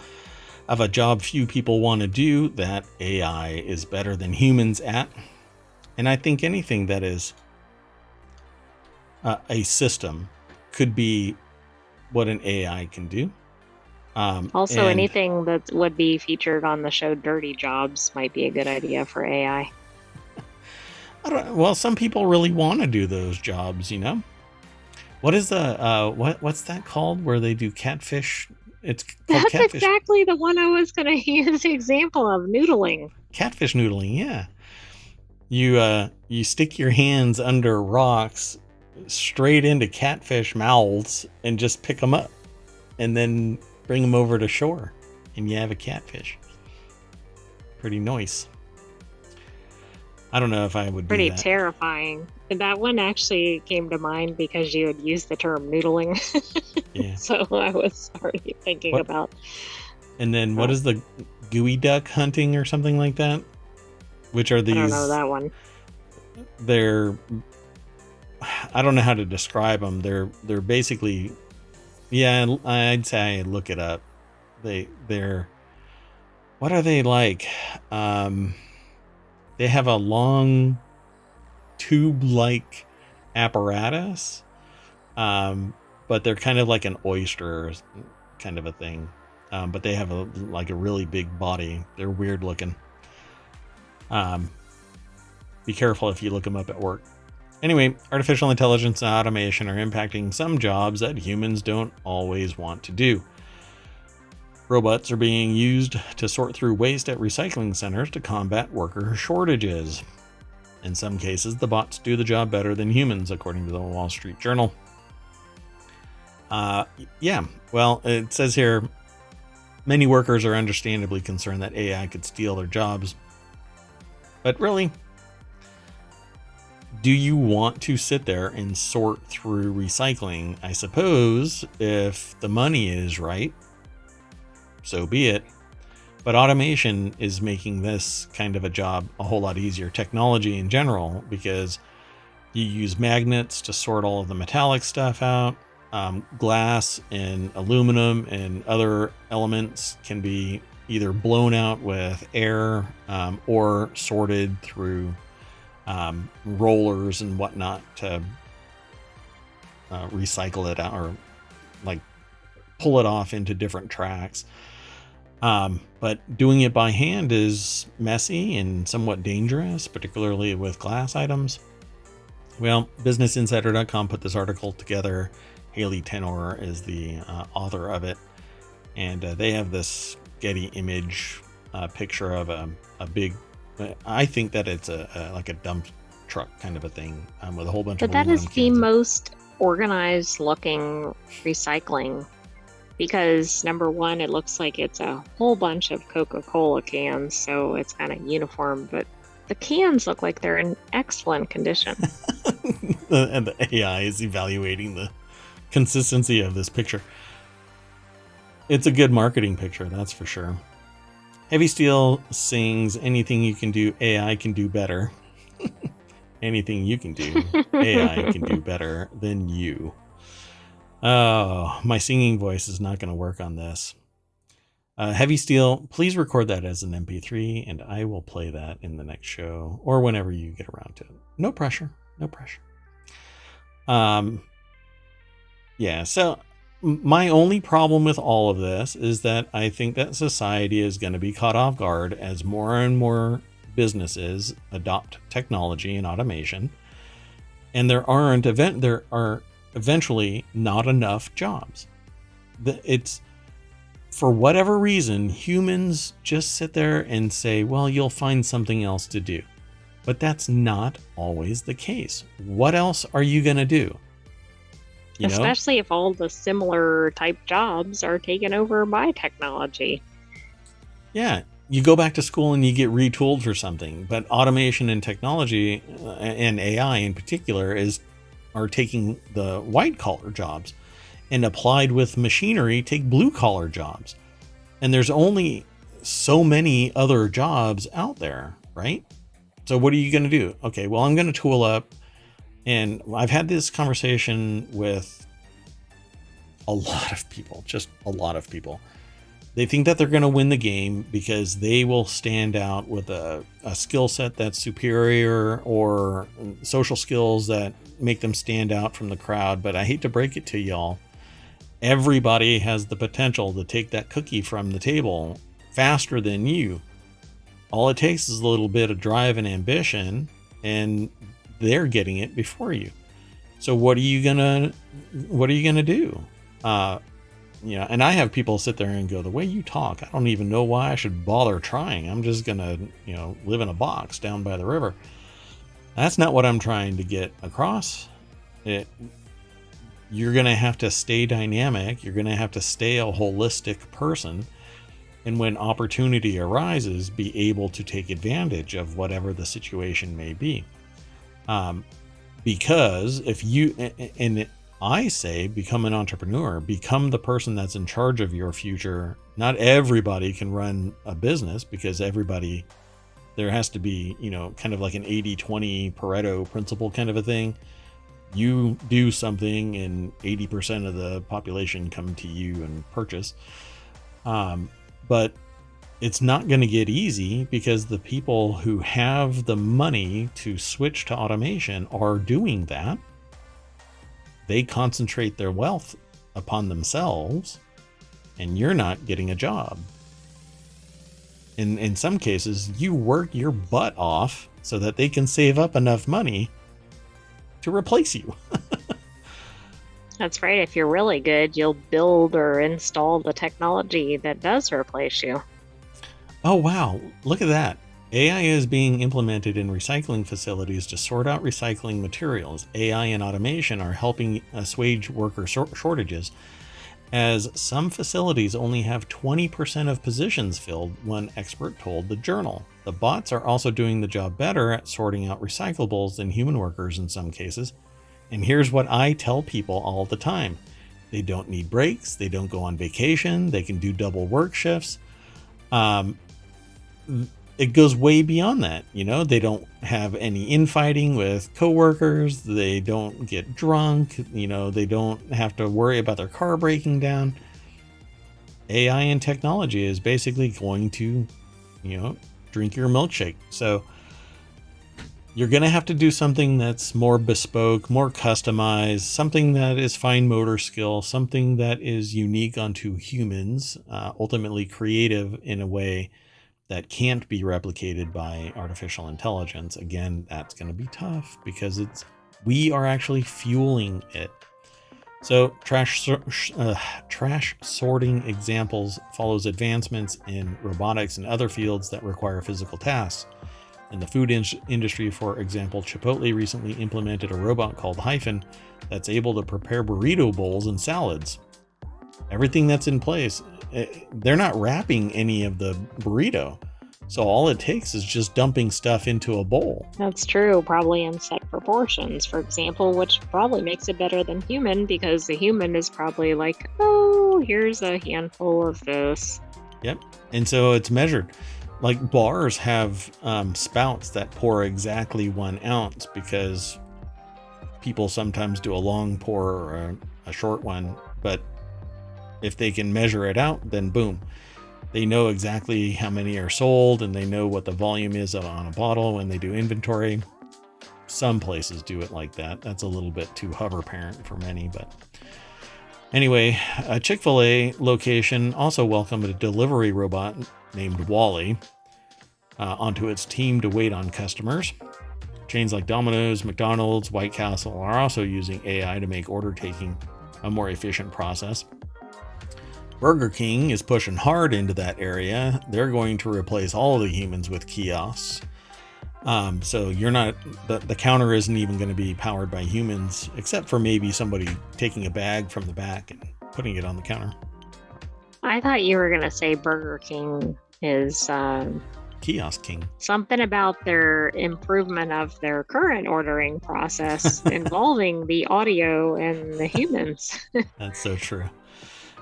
of a job few people want to do that AI is better than humans at. And I think anything that is a system could be what an AI can do. Also, anything that would be featured on the show Dirty Jobs might be a good idea for AI. Well, some people really want to do those jobs, What is the what's that called where they do catfish? It's called That's catfish. Exactly the one I was going to use the example of, noodling. Catfish noodling, yeah. You stick your hands under rocks straight into catfish mouths and just pick them up, and then bring them over to shore, and you have a catfish. Pretty nice. I don't know if I would Pretty do that. Terrifying. And that one actually came to mind because you had used the term noodling. Yeah. So I was already thinking about. And then what is the gooey duck hunting or something like that? Which are these? I don't know that one. I don't know how to describe them. They're basically, yeah, I'd say look it up. They're what are they like? They have a long tube-like apparatus, but they're kind of like an oyster kind of a thing. But they have a really big body. They're weird looking. Be careful if you look them up at work. Anyway, artificial intelligence and automation are impacting some jobs that humans don't always want to do. Robots are being used to sort through waste at recycling centers to combat worker shortages. In some cases, the bots do the job better than humans, according to the Wall Street Journal. Yeah, well, it says here, many workers are understandably concerned that AI could steal their jobs. But really, do you want to sit there and sort through recycling? I suppose if the money is right, so be it. But automation is making this kind of a job a whole lot easier. Technology in general, because you use magnets to sort all of the metallic stuff out. Glass and aluminum and other elements can be either blown out with air or sorted through rollers and whatnot to recycle it out, or like pull it off into different tracks. But doing it by hand is messy and somewhat dangerous, particularly with glass items. Well, BusinessInsider.com put this article together. Haley Tenor is the author of it, and they have this Getty image picture of a big. I think that it's like a dump truck kind of a thing with a whole bunch of. But that is the most organized looking recycling, because number one, it looks like it's a whole bunch of Coca-Cola cans, so it's kind of uniform, but the cans look like they're in excellent condition. And the AI is evaluating the consistency of this picture. It's a good marketing picture, that's for sure. Heavy Steel sings, anything you can do, AI can do better. Anything you can do, AI can do better than you. Oh, my singing voice is not going to work on this. Heavy Steel, please record that as an MP3, and I will play that in the next show or whenever you get around to it. No pressure. No pressure. Yeah, so my only problem with all of this is that I think that society is going to be caught off guard as more and more businesses adopt technology and automation, and there are eventually not enough jobs. It's, for whatever reason, humans just sit there and say, well, you'll find something else to do. But that's not always the case. What else are you going to do? Especially if all the similar type jobs are taken over by technology. Yeah, you go back to school and you get retooled for something, but automation and technology and AI in particular are taking the white collar jobs, and applied with machinery take blue collar jobs. And there's only so many other jobs out there, right? So what are you going to do? Okay, well, I'm going to tool up. And I've had this conversation with a lot of people, just a lot of people. They think that they're going to win the game because they will stand out with a skill set that's superior, or social skills that make them stand out from the crowd. But I hate to break it to y'all. Everybody has the potential to take that cookie from the table faster than you. All it takes is a little bit of drive and ambition, and they're getting it before you. So what are you gonna do? And I have people sit there and go, the way you talk, I don't even know why I should bother trying. I'm just gonna, live in a box down by the river. That's not what I'm trying to get across. You're gonna have to stay dynamic. You're gonna have to stay a holistic person. And when opportunity arises, be able to take advantage of whatever the situation may be. Because if you, and I say, become an entrepreneur, become the person that's in charge of your future. Not everybody can run a business, because there has to be, kind of like an 80-20 Pareto principle kind of a thing. You do something and 80% of the population come to you and purchase. But it's not going to get easy, because the people who have the money to switch to automation are doing that. They concentrate their wealth upon themselves, and you're not getting a job. In some cases, you work your butt off so that they can save up enough money to replace you. That's right. If you're really good, you'll build or install the technology that does replace you. Oh, wow. Look at that. AI is being implemented in recycling facilities to sort out recycling materials. AI and automation are helping assuage worker shortages. as some facilities only have 20% of positions filled, one expert told the Journal. The bots are also doing the job better at sorting out recyclables than human workers in some cases. And here's what I tell people all the time. They don't need breaks. They don't go on vacation. They can do double work shifts. It goes way beyond that. They don't have any infighting with coworkers. They don't get drunk. They don't have to worry about their car breaking down. AI and technology is basically going to, drink your milkshake. So you're going to have to do something that's more bespoke, more customized, something that is fine motor skill, something that is unique unto humans, ultimately creative in a way that can't be replicated by artificial intelligence. Again, that's going to be tough because we are actually fueling it. So trash sorting examples follows advancements in robotics and other fields that require physical tasks. In the food industry, for example, Chipotle recently implemented a robot called Hyphen that's able to prepare burrito bowls and salads. Everything that's in place, they're not wrapping any of the burrito. So all it takes is just dumping stuff into a bowl. That's true, probably in set proportions, for example, which probably makes it better than human because the human is probably like, oh, here's a handful of this. Yep. And so it's measured. Like bars have spouts that pour exactly 1 ounce because people sometimes do a long pour or a short one. But if they can measure it out, then boom. They know exactly how many are sold and they know what the volume is on a bottle when they do inventory. Some places do it like that. That's a little bit too hover parent for many, but anyway, a Chick-fil-A location also welcomed a delivery robot named Wally onto its team to wait on customers. Chains like Domino's, McDonald's, White Castle are also using AI to make order taking a more efficient process. Burger King is pushing hard into that area. They're going to replace all of the humans with kiosks. So you're not, the counter isn't even going to be powered by humans, except for maybe somebody taking a bag from the back and putting it on the counter. I thought you were going to say Burger King is Kiosk King. Something about their improvement of their current ordering process involving the audio and the humans. That's so true.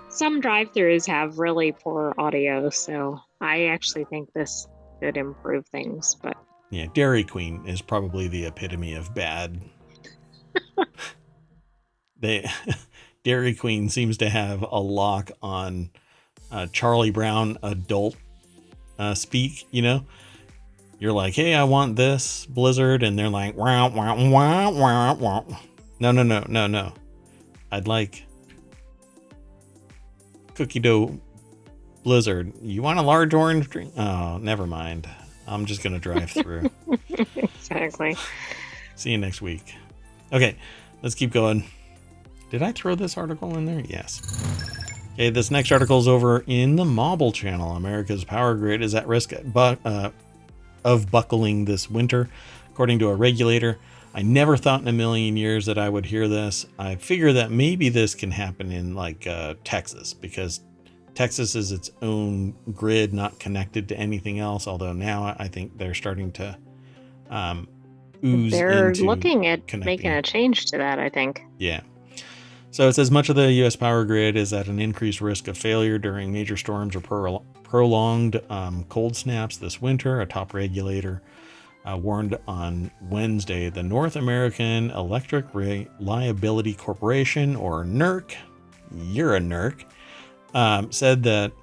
Some drive-thrus have really poor audio, so I actually think this could improve things. But yeah, Dairy Queen is probably the epitome of bad. Dairy Queen seems to have a lock on Charlie Brown adult speak. You're like, hey, I want this Blizzard, and they're like, wow, wow, wow, wow, wow. No. I'd like cookie dough Blizzard. You want a large orange drink? Oh, never mind. I'm just gonna drive through. Exactly. See you next week. Okay, let's keep going. Did I throw this article in there? Yes. Okay, this next article is over in the Mobile Channel. America's power grid is at risk of buckling this winter, according to a regulator. I never thought in a million years that I would hear this. I figure that maybe this can happen in like Texas, because Texas is its own grid, not connected to anything else. Although now I think they're starting to ooze They're into looking at connecting. making a change to that, I think. Yeah. So it says much of the U.S. power grid is at an increased risk of failure during major storms or prolonged cold snaps this winter. A top regulator warned on Wednesday. The North American Electric Reliability Corporation, or NERC, you're a NERC, said that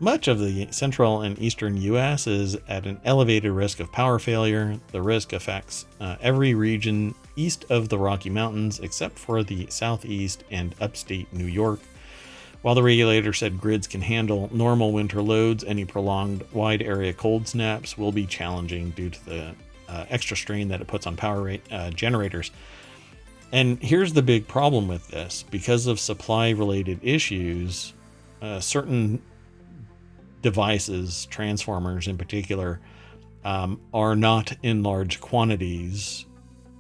much of the central and eastern U.S. is at an elevated risk of power failure. The risk affects every region east of the Rocky Mountains, except for the southeast and upstate New York. While the regulator said grids can handle normal winter loads, any prolonged wide area cold snaps will be challenging due to the extra strain that it puts on power generators. And here's the big problem with this. Because of supply related issues, certain devices, transformers in particular, are not in large quantities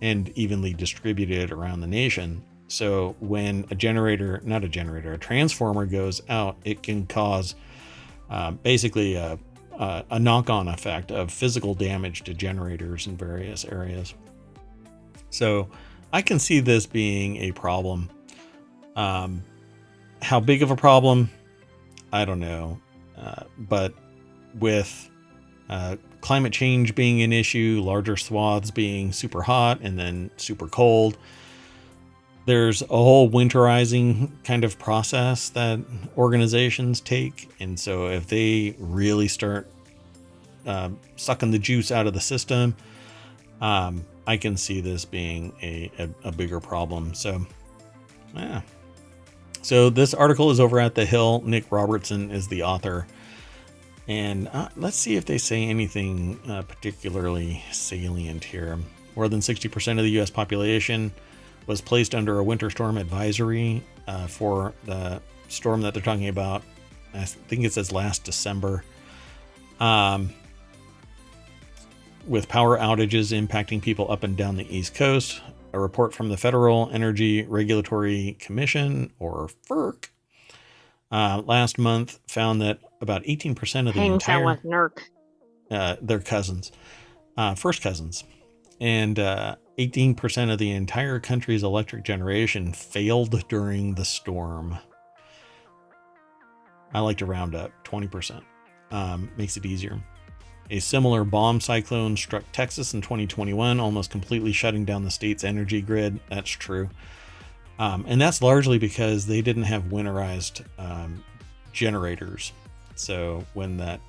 and evenly distributed around the nation. So when a transformer goes out, it can cause basically a knock-on effect of physical damage to generators in various areas. So I can see this being a problem. How big of a problem? I don't know. But with climate change being an issue, larger swaths being super hot and then super cold, there's a whole winterizing kind of process that organizations take. And so if they really start sucking the juice out of the system, I can see this being a bigger problem. So, yeah. So this article is over at The Hill. Nick Robertson is the author. And let's see if they say anything particularly salient here. More than 60% of the U.S. population was placed under a winter storm advisory for the storm that they're talking about. I think it says last December. With power outages impacting people up and down the East Coast. A report from the Federal Energy Regulatory Commission, or FERC, last month found that about 18% of the entire... with NERC. They're cousins. First cousins. And 18% of the entire country's electric generation failed during the storm. I like to round up 20%. Makes it easier. A similar bomb cyclone struck Texas in 2021, almost completely shutting down the state's energy grid. That's true. And that's largely because they didn't have winterized generators. So when that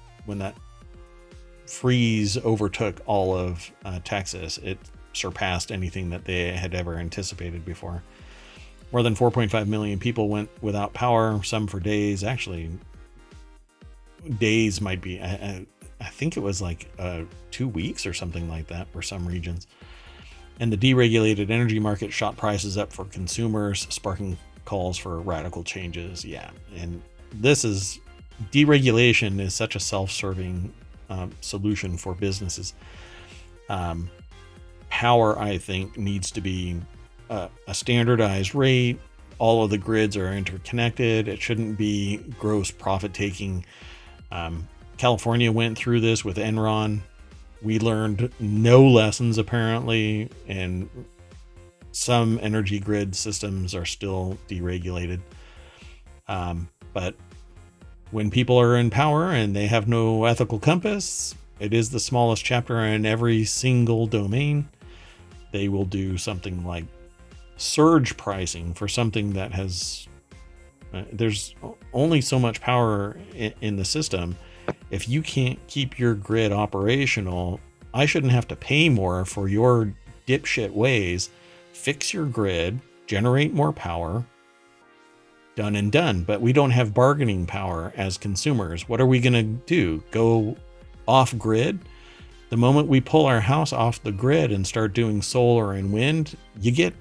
freeze overtook all of Texas, it surpassed anything that they had ever anticipated before. More than 4.5 million people went without power, some for days. Actually, days might be... I think it was like 2 weeks or something like that for some regions. And the deregulated energy market shot prices up for consumers, sparking calls for radical changes. Yeah. And deregulation is such a self-serving solution for businesses. Power, I think, needs to be a standardized rate. All of the grids are interconnected. It shouldn't be gross profit taking. California went through this with Enron. We learned no lessons, apparently, and some energy grid systems are still deregulated. But when people are in power and they have no ethical compass, it is the smallest chapter in every single domain. They will do something like surge pricing for something that has... there's only so much power in the system. If you can't keep your grid operational, I shouldn't have to pay more for your dipshit ways. Fix your grid, generate more power, done and done. But we don't have bargaining power as consumers. What are we going to do? Go off grid? The moment we pull our house off the grid and start doing solar and wind, you get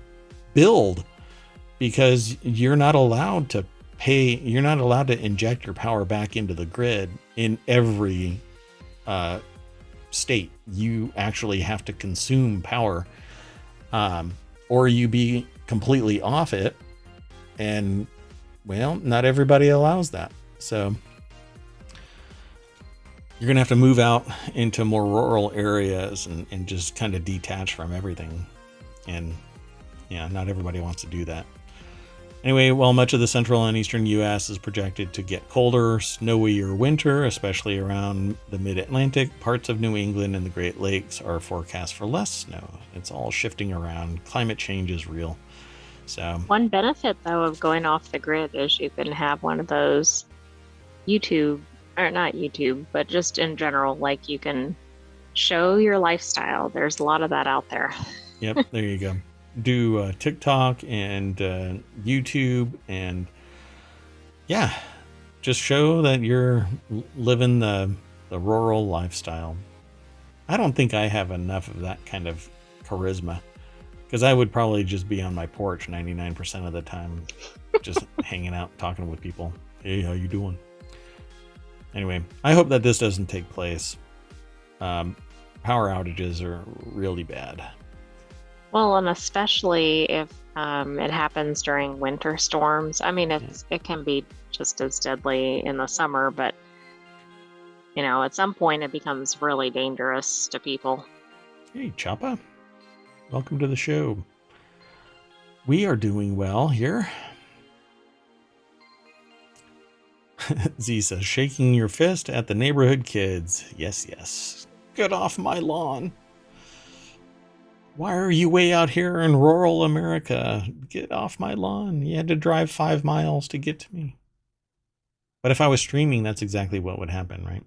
billed because you're not allowed to pay. You're not allowed to inject your power back into the grid in every state. You actually have to consume power, or you be completely off it. And well, not everybody allows that. So you're going to have to move out into more rural areas and just kind of detach from everything. And yeah, not everybody wants to do that. Anyway, while much of the central and eastern U.S. is projected to get colder, snowier winter, especially around the mid-Atlantic, parts of New England and the Great Lakes are forecast for less snow. It's all shifting around. Climate change is real. So one benefit, though, of going off the grid is you can have one of those YouTube, or not YouTube, but just in general, like you can show your lifestyle. There's a lot of that out there. Yep, there you go. Do TikTok and YouTube, and yeah, just show that you're living the rural lifestyle. I don't think I have enough of that kind of charisma, because I would probably just be on my porch 99% of the time, just hanging out, talking with people. Hey, how you doing? Anyway, I hope that this doesn't take place. Power outages are really bad. Well, and especially if it happens during winter storms. I mean, Yeah. it can be just as deadly in the summer, but at some point it becomes really dangerous to people. Hey, Choppa. Welcome to the show. We are doing well here. Z says, shaking your fist at the neighborhood kids. Yes, yes. Get off my lawn. Why are you way out here in rural America? Get off my lawn. You had to drive 5 miles to get to me. But if I was streaming, that's exactly what would happen, right?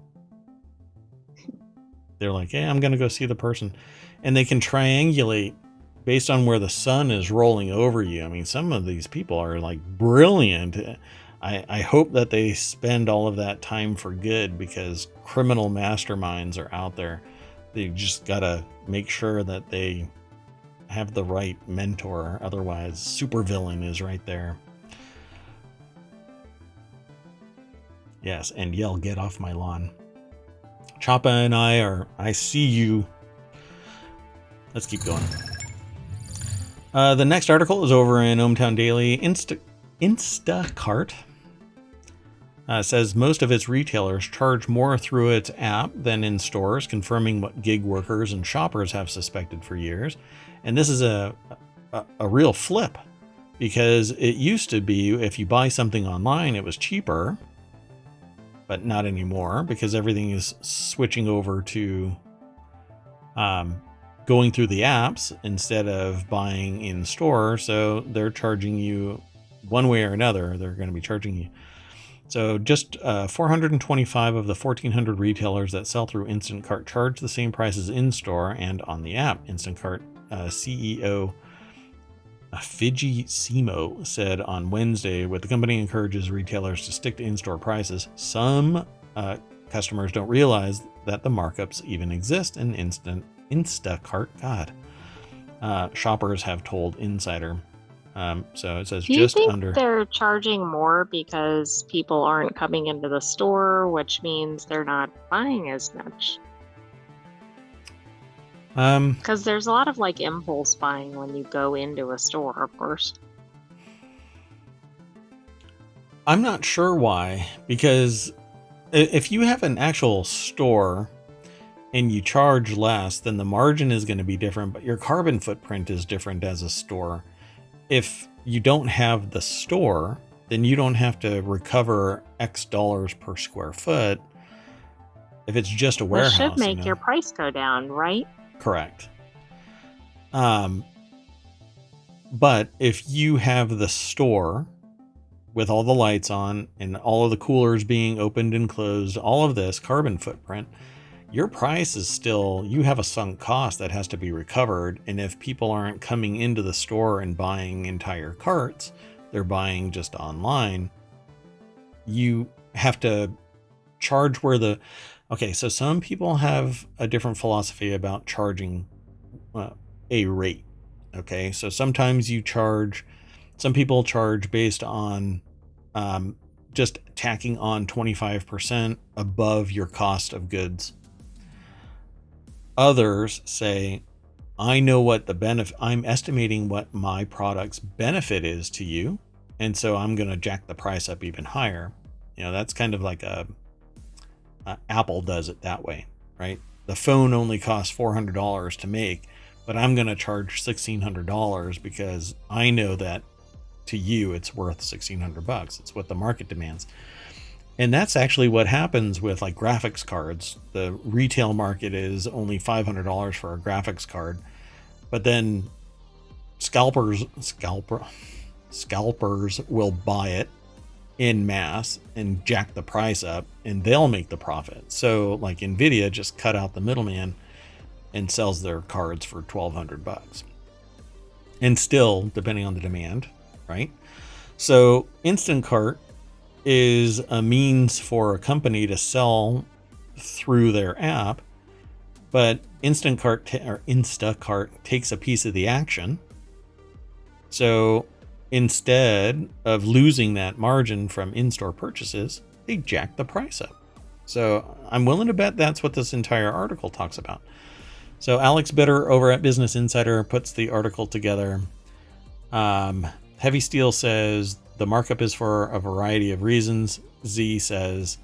They're like, hey, I'm going to go see the person. And they can triangulate based on where the sun is rolling over you. I mean, some of these people are like brilliant. I hope that they spend all of that time for good, because criminal masterminds are out there. They just got to make sure that they have the right mentor. Otherwise, supervillain is right there. Yes, and yell, get off my lawn. Choppa and I see you. Let's keep going. The next article is over in ohmTown Daily. Instacart says most of its retailers charge more through its app than in stores, confirming what gig workers and shoppers have suspected for years. And this is a real flip, because it used to be if you buy something online, it was cheaper, but not anymore, because everything is switching over to going through the apps instead of buying in store. So they're charging you one way or another. They're going to be charging you. So just 425 of the 1,400 retailers that sell through Instacart charge the same prices in store and on the app. Instacart CEO Fiji Simo said on Wednesday, what the company encourages retailers to stick to in-store prices. Some customers don't realize that the markups even exist in Instacart. Shoppers have told Insider. So it says Do you just think under. they're charging more because people aren't coming into the store, which means they're not buying as much? Because there's a lot of like impulse buying when you go into a store, of course. I'm not sure why, because if you have an actual store and you charge less, then the margin is going to be different, but your carbon footprint is different as a store. If you don't have the store, then you don't have to recover X dollars per square foot. If it's just a This should warehouse, make your price go down, right? Correct. But if you have the store with all the lights on and all of the coolers being opened and closed, all of this carbon footprint, your price is still, you have a sunk cost that has to be recovered. And if people aren't coming into the store and buying entire carts, they're buying just online, you have to charge where the, okay, so some people have a different philosophy about charging a rate. Okay, so sometimes some people charge based on just tacking on 25% above your cost of goods. Others say, I know what the benefit, I'm estimating what my product's benefit is to you, and so I'm going to jack the price up even higher. That's kind of like Apple does it that way, right? The phone only costs $400 to make, but I'm going to charge $1,600 because I know that to you it's worth $1,600. It's what the market demands. And that's actually what happens with like graphics cards. The retail market is only $500 for a graphics card, but then scalpers will buy it in mass and jack the price up, and they'll make the profit. So like Nvidia just cut out the middleman and sells their cards for $1,200, and still depending on the demand, right? So Instacart is a means for a company to sell through their app, but Instacart takes a piece of the action. So instead of losing that margin from in-store purchases, they jack the price up. So I'm willing to bet that's what this entire article talks about. So Alex Bitter over at Business Insider puts the article together. Heavy Steel says the markup is for a variety of reasons. Z says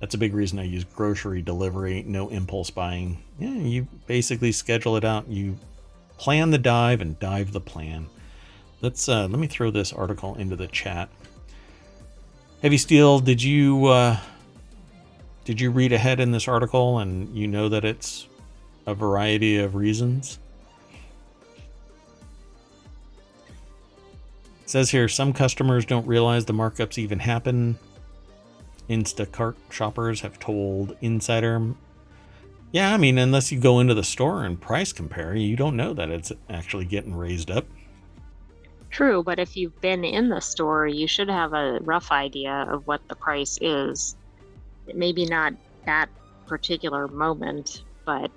that's a big reason I use grocery delivery, no impulse buying. Yeah, you basically schedule it out. You plan the dive and dive the plan. Let me throw this article into the chat. Heavy Steel, did you read ahead in this article and you know that it's a variety of reasons? It says here, some customers don't realize the markups even happen. Instacart shoppers have told Insider. Yeah, I mean, unless you go into the store and price compare, you don't know that it's actually getting raised up. True, but if you've been in the store, you should have a rough idea of what the price is. Maybe not that particular moment, but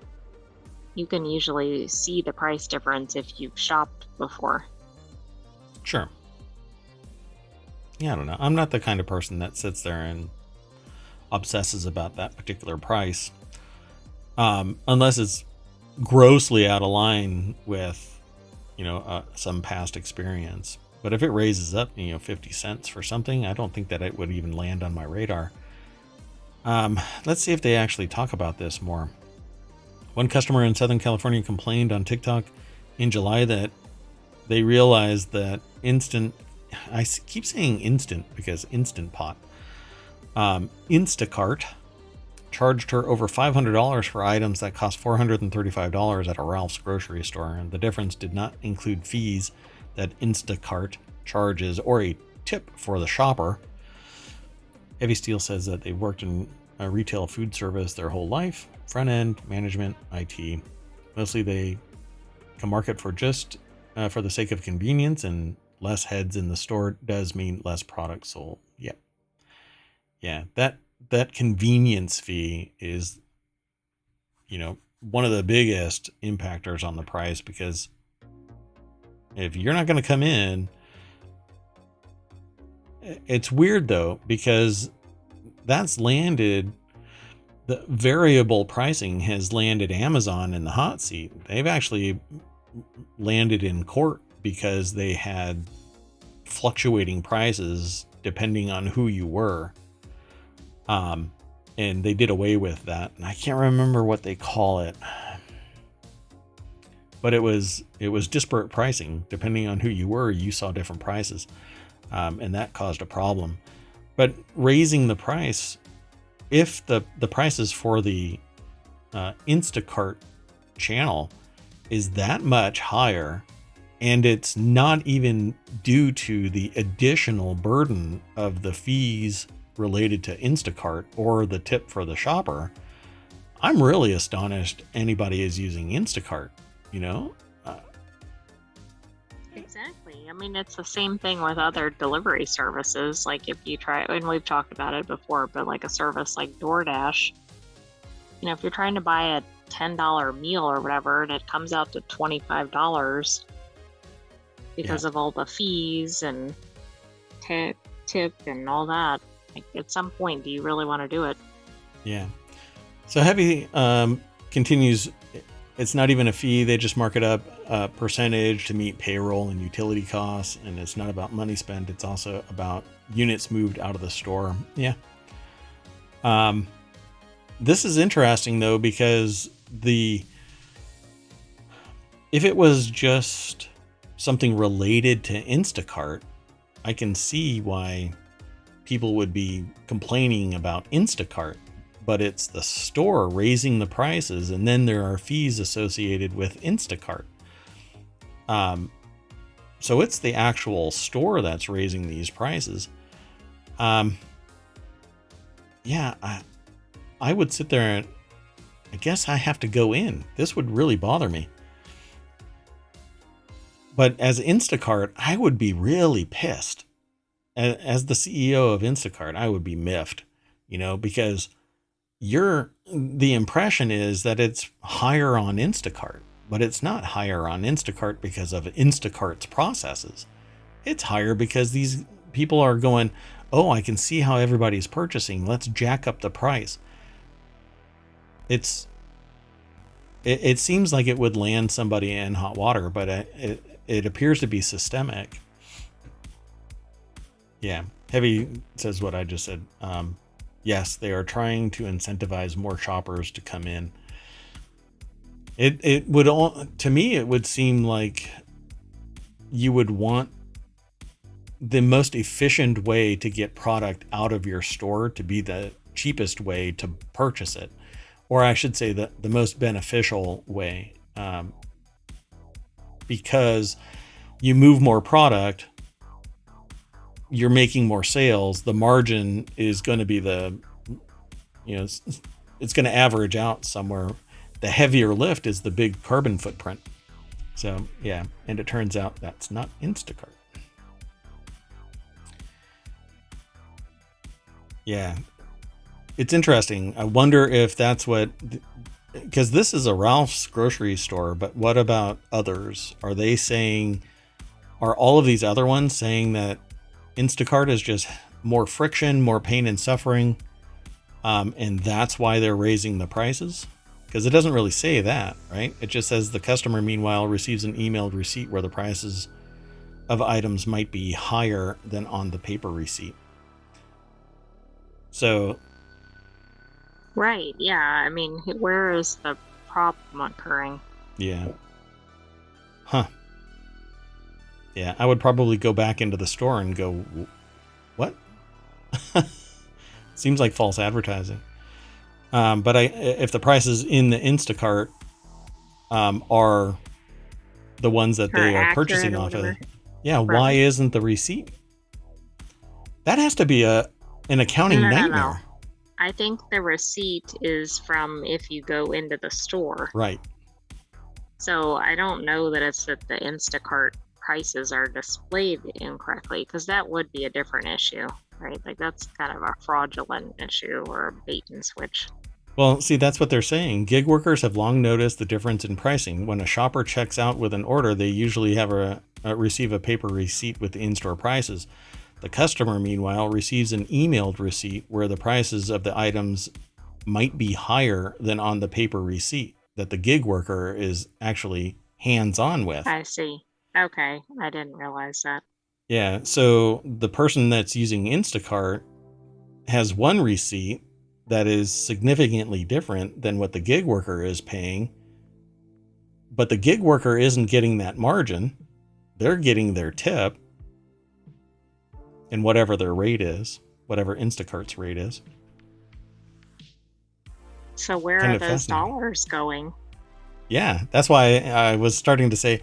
you can usually see the price difference if you've shopped before. Sure. Yeah, I don't know. I'm not the kind of person that sits there and obsesses about that particular price. Unless it's grossly out of line with, some past experience. But if it raises up, 50 cents for something, I don't think that it would even land on my radar. Let's see if they actually talk about this more. One customer in Southern California complained on TikTok in July that they realized that I keep saying instant because Instant Pot, Instacart charged her over $500 for items that cost $435 at a Ralph's grocery store. And the difference did not include fees that Instacart charges or a tip for the shopper. Heavy Steel says that they've worked in retail food service their whole life, front end, management, IT. Mostly they can market for just for the sake of convenience, and less heads in the store does mean less products sold. Yeah, that convenience fee is, one of the biggest impactors on the price, because if you're not going to come in, it's weird though, because that's landed, the variable pricing has landed Amazon in the hot seat. They've actually landed in court because they had fluctuating prices depending on who you were. And they did away with that. And I can't remember what they call it, but it was disparate pricing. Depending on who you were, you saw different prices. And that caused a problem. But raising the price, if the prices for the Instacart channel is that much higher, and it's not even due to the additional burden of the fees related to Instacart or the tip for the shopper, I'm really astonished anybody is using Instacart, Exactly. I mean, it's the same thing with other delivery services. Like if you try, and we've talked about it before, but like a service like DoorDash, if you're trying to buy a $10 meal or whatever, and it comes out to $25 because of all the fees and tip and all that. Like at some point, do you really want to do it? Yeah. So Heavy continues. It's not even a fee. They just mark it up a percentage to meet payroll and utility costs. And it's not about money spent. It's also about units moved out of the store. Yeah. This is interesting though, because if it was just something related to Instacart, I can see why people would be complaining about Instacart, but it's the store raising the prices, and then there are fees associated with Instacart. So it's the actual store that's raising these prices. I would sit there and I guess I have to go in. This would really bother me. But as Instacart, I would be really pissed. As the CEO of Instacart, I would be miffed, because the impression is that it's higher on Instacart, but it's not higher on Instacart because of Instacart's processes. It's higher because these people are going, oh, I can see how everybody's purchasing. Let's jack up the price. It's it seems like it would land somebody in hot water, but it appears to be systemic. Yeah. Heavy says what I just said. Yes, they are trying to incentivize more shoppers to come in. It would, to me, it would seem like you would want the most efficient way to get product out of your store to be the cheapest way to purchase it. Or I should say the most beneficial way, because you move more product, you're making more sales. The margin is going to be it's going to average out somewhere. The heavier lift is the big carbon footprint. So yeah, and it turns out that's not Instacart. Yeah, it's interesting. I wonder if that's what, because this is a Ralph's grocery store, but what about others? Are all of these other ones saying that Instacart is just more friction, more pain and suffering, and that's why they're raising the prices? Because it doesn't really say that, right? It just says the customer, meanwhile, receives an emailed receipt where the prices of items might be higher than on the paper receipt. So... Right, yeah. I mean, where is the problem occurring? Yeah. Huh. Yeah, I would probably go back into the store and go, what? Seems like false advertising. But if the prices in the Instacart are the ones that they are purchasing off of, yeah, right. Why isn't the receipt? That has to be an accounting nightmare. No. I think the receipt is from if you go into the store. Right. So I don't know that it's that the Instacart prices are displayed incorrectly, because that would be a different issue, right? Like that's kind of a fraudulent issue or a bait and switch. Well, see, that's what they're saying. Gig workers have long noticed the difference in pricing. When a shopper checks out with an order, they usually have receive a paper receipt with the in-store prices. The customer, meanwhile, receives an emailed receipt where the prices of the items might be higher than on the paper receipt that the gig worker is actually hands-on with. I see. Okay. I didn't realize that. Yeah. So the person that's using Instacart has one receipt that is significantly different than what the gig worker is paying. But the gig worker isn't getting that margin. They're getting their tip. And whatever their rate is, whatever Instacart's rate is. So where are those dollars going? Yeah, that's why I was starting to say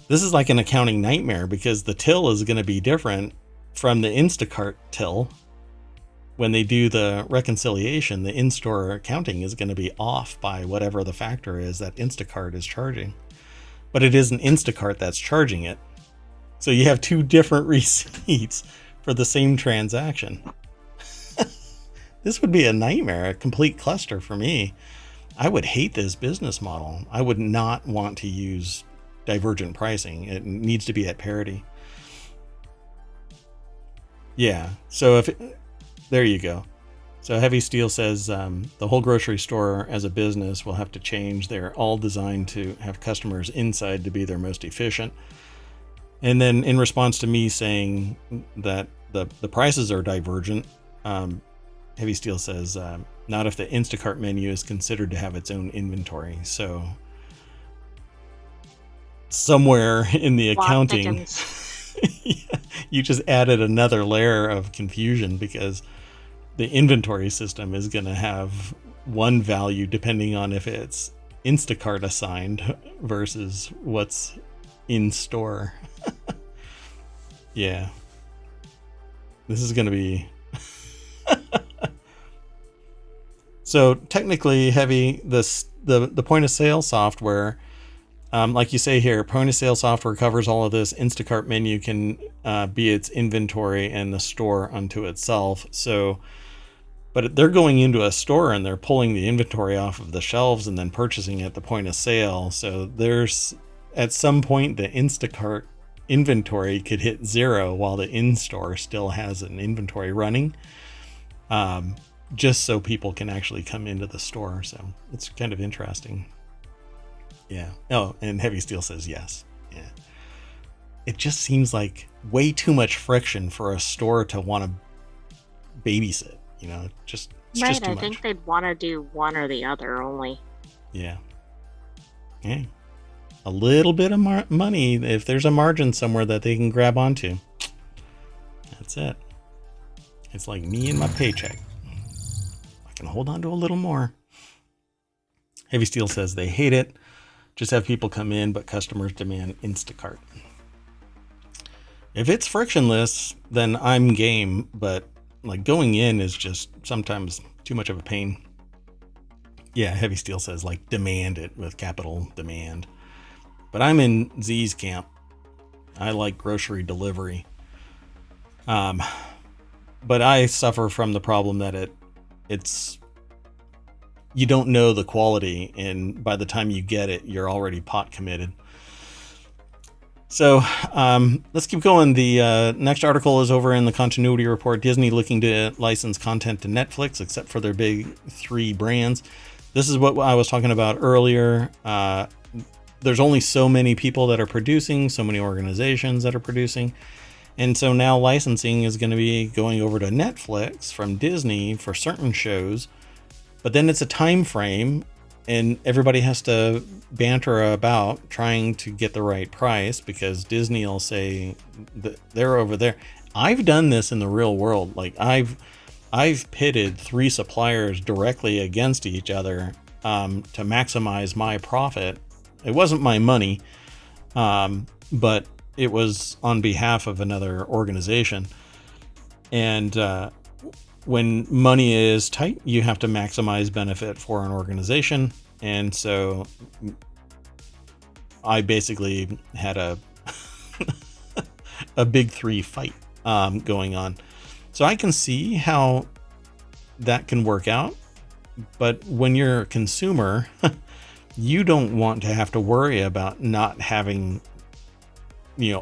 this is like an accounting nightmare, because the till is going to be different from the Instacart till. When they do the reconciliation, the in-store accounting is going to be off by whatever the factor is that Instacart is charging. But it isn't Instacart that's charging it. So you have two different receipts for the same transaction. This would be a nightmare, a complete cluster for me. I would hate this business model. I would not want to use divergent pricing. It needs to be at parity. Yeah, so there you go. So Heavy Steel says the whole grocery store as a business will have to change. They're all designed to have customers inside to be their most efficient. And then in response to me saying that the prices are divergent, Heavy Steel says, not if the Instacart menu is considered to have its own inventory. So somewhere in the accounting, you just added another layer of confusion, because the inventory system is going to have one value depending on if it's Instacart assigned versus what's in store. Yeah. This is going to be... So technically, Heavy, the point of sale software, like you say here, point of sale software covers all of this. Instacart menu can be its inventory and the store unto itself. So, but they're going into a store and they're pulling the inventory off of the shelves and then purchasing at the point of sale. So there's, at some point, the Instacart inventory could hit 0 while the in-store still has an inventory running, just so people can actually come into the store. So it's kind of interesting. Yeah. Oh, and Heavy Steel says yes. Yeah. It just seems like way too much friction for a store to want to babysit. It's just Right, too I much. think they'd want to do one or the other only. Yeah. Hey, a little bit of money, if there's a margin somewhere that they can grab onto, that's it. It's like me and my paycheck. I can hold on to a little more. Heavy Steel says they hate it. Just have people come in, but customers demand Instacart. If it's frictionless, then I'm game, but like going in is just sometimes too much of a pain. Yeah, Heavy Steel says like demand it with capital demand. But I'm in Z's camp. I like grocery delivery. But I suffer from the problem that it's you don't know the quality, and by the time you get it, you're already pot committed. So let's keep going. The next article is over in the continuity report. Disney looking to license content to Netflix, except for their big 3 brands. This is what I was talking about earlier. There's only so many people that are producing, so many organizations that are producing. And so now licensing is going to be going over to Netflix from Disney for certain shows. But then it's a time frame, and everybody has to banter about trying to get the right price because Disney will say that they're over there. I've done this in the real world. Like I've pitted 3 suppliers directly against each other to maximize my profit. It wasn't my money, but it was on behalf of another organization. And when money is tight, you have to maximize benefit for an organization. And so I basically had a big 3 fight going on. So I can see how that can work out. But when you're a consumer, you don't want to have to worry about not having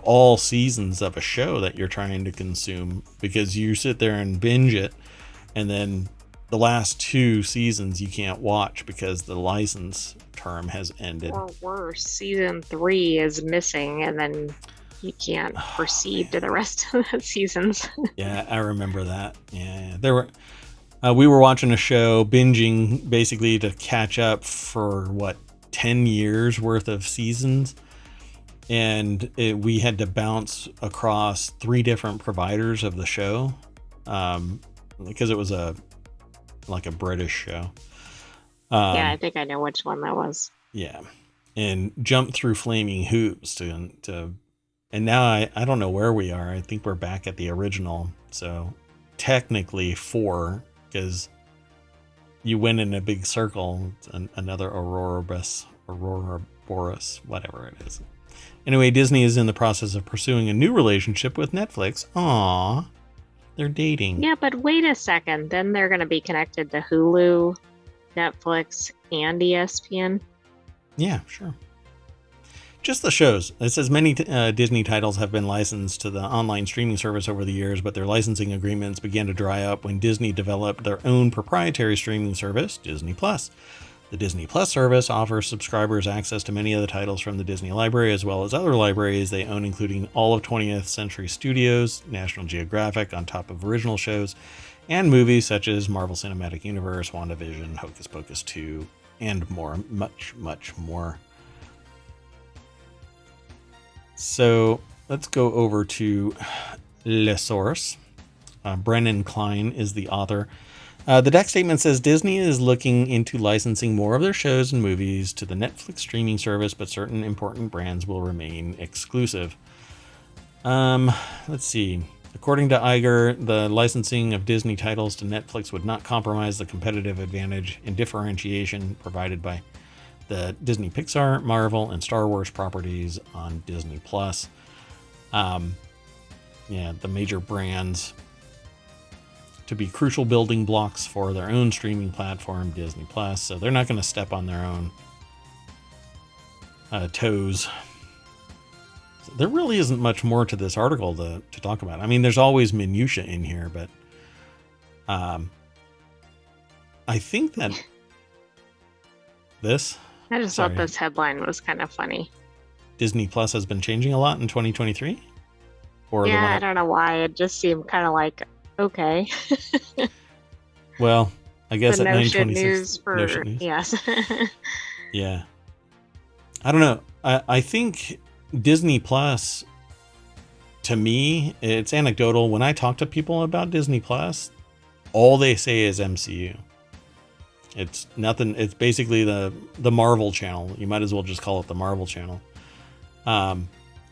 all seasons of a show that you're trying to consume, because you sit there and binge it, and then the last 2 seasons you can't watch because the license term has ended. Or worse, season 3 is missing, and then you can't proceed to the rest of the seasons. Yeah, I remember that. Yeah, we were watching a show, binging basically to catch up for 10 years worth of seasons. And we had to bounce across 3 different providers of the show because it was a British show. Yeah, I think I know which one that was. Yeah, and jump through flaming hoops to and now I don't know where we are. I think we're back at the original. So technically 4, because you went in a big circle. Another Ouroboros, whatever it is. Anyway, Disney is in the process of pursuing a new relationship with Netflix. Aww, they're dating. Yeah, but wait a second. Then they're going to be connected to Hulu, Netflix, and ESPN. Yeah, sure. Just the shows. It says many Disney titles have been licensed to the online streaming service over the years, but their licensing agreements began to dry up when Disney developed their own proprietary streaming service, Disney Plus. The Disney Plus service offers subscribers access to many of the titles from the Disney library, as well as other libraries they own, including all of 20th Century Studios, National Geographic, on top of original shows, and movies such as Marvel Cinematic Universe, WandaVision, Hocus Pocus 2, and more. Much, much more. So let's go over to Le Source. Brennan Klein is the author. The deck statement says Disney is looking into licensing more of their shows and movies to the Netflix streaming service, but certain important brands will remain exclusive. Let's see. According to Iger, the licensing of Disney titles to Netflix would not compromise the competitive advantage and differentiation provided by the Disney Pixar, Marvel, and Star Wars properties on Disney Plus. The major brands to be crucial building blocks for their own streaming platform, Disney Plus. So they're not going to step on their own toes. So there really isn't much more to this article to talk about. I mean, there's always minutia in here, but I think that this I just thought Sorry. this headline was kind of funny. Disney Plus has been changing a lot in 2023, or the one Yeah, I that, don't know why. It just seemed kind of like, okay, well, I the guess at no shit 926 news no shit for, news. yes. Yeah. I don't know. I think Disney Plus, to me, it's anecdotal. When I talk to people about Disney Plus, all they say is MCU. It's nothing. It's basically the Marvel channel. You might as well just call it the Marvel channel. Um,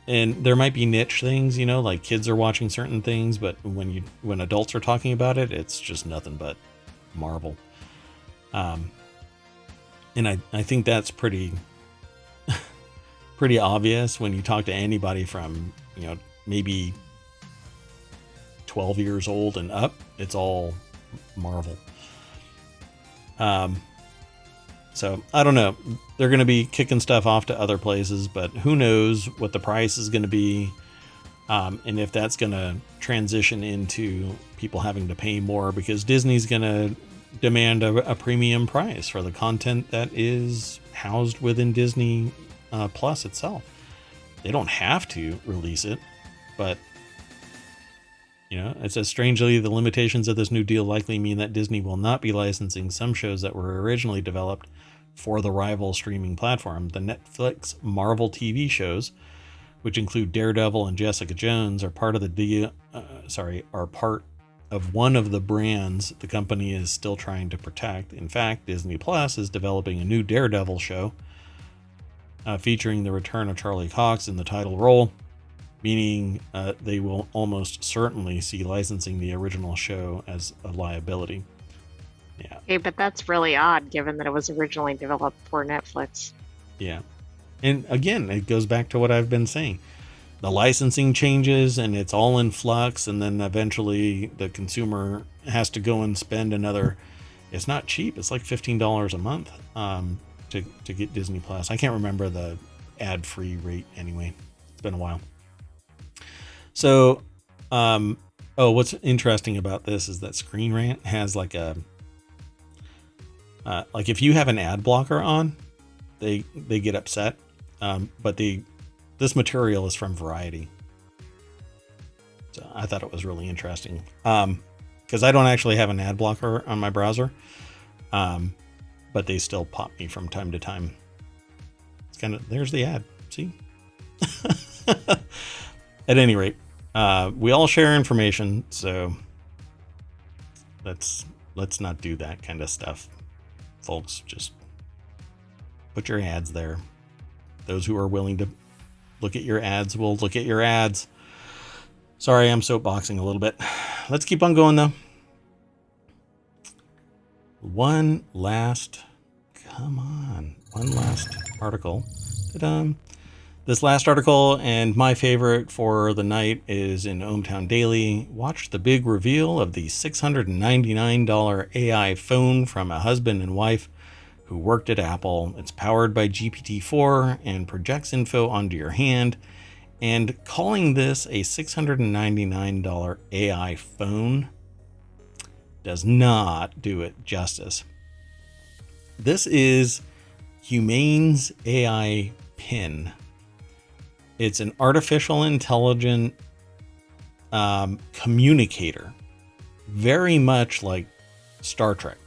and there might be niche things, like kids are watching certain things, but when adults are talking about it, it's just nothing but Marvel. Um, and I think that's pretty obvious when you talk to anybody from maybe 12 years old and up. It's all Marvel. So I don't know. They're going to be kicking stuff off to other places, but who knows what the price is going to be, and if that's going to transition into people having to pay more, because Disney's going to demand a premium price for the content that is housed within Disney Plus itself. They don't have to release it, but it says strangely, the limitations of this new deal likely mean that Disney will not be licensing some shows that were originally developed for the rival streaming platform. The Netflix Marvel TV shows, which include Daredevil and Jessica Jones, are part of the deal. Are part of one of the brands the company is still trying to protect. In fact, Disney Plus is developing a new Daredevil show featuring the return of Charlie Cox in the title role, meaning they will almost certainly see licensing the original show as a liability. Yeah. Okay, but that's really odd given that it was originally developed for Netflix. Yeah. And again, it goes back to what I've been saying. The licensing changes and it's all in flux, and then eventually the consumer has to go and spend another, it's not cheap, it's like $15 a month to get Disney Plus. I can't remember the ad-free rate anyway. It's been a while. So, what's interesting about this is that Screen Rant has like if you have an ad blocker on, they get upset. But this material is from Variety, so I thought it was really interesting. Because I don't actually have an ad blocker on my browser, but they still pop me from time to time. It's there's the ad. See. At any rate, we all share information, so let's not do that kind of stuff, folks. Just put your ads there. Those who are willing to look at your ads will look at your ads. Sorry, I'm soapboxing a little bit. Let's keep on going, though. One last article. Ta-da. This last article, and my favorite for the night, is in ohmTown Daily. Watch the big reveal of the $699 AI phone from a husband and wife who worked at Apple. It's powered by GPT-4 and projects info onto your hand. And calling this a $699 AI phone does not do it justice. This is Humane's AI pin. It's an artificial intelligent communicator, very much like Star Trek.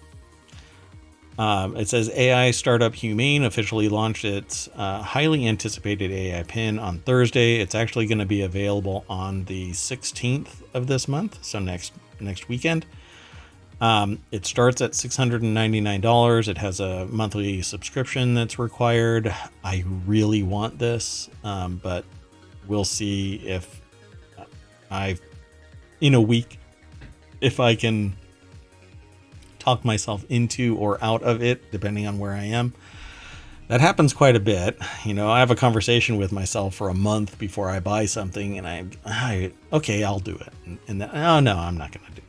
It says AI startup Humane officially launched its highly anticipated AI pin on Thursday. It's actually going to be available on the 16th of this month, so next weekend. It starts at $699. It has a monthly subscription that's required. I really want this, but we'll see if in a week, if I can talk myself into or out of it, depending on where I am. That happens quite a bit. I have a conversation with myself for a month before I buy something, and okay, I'll do it. And then, oh no, I'm not going to do it.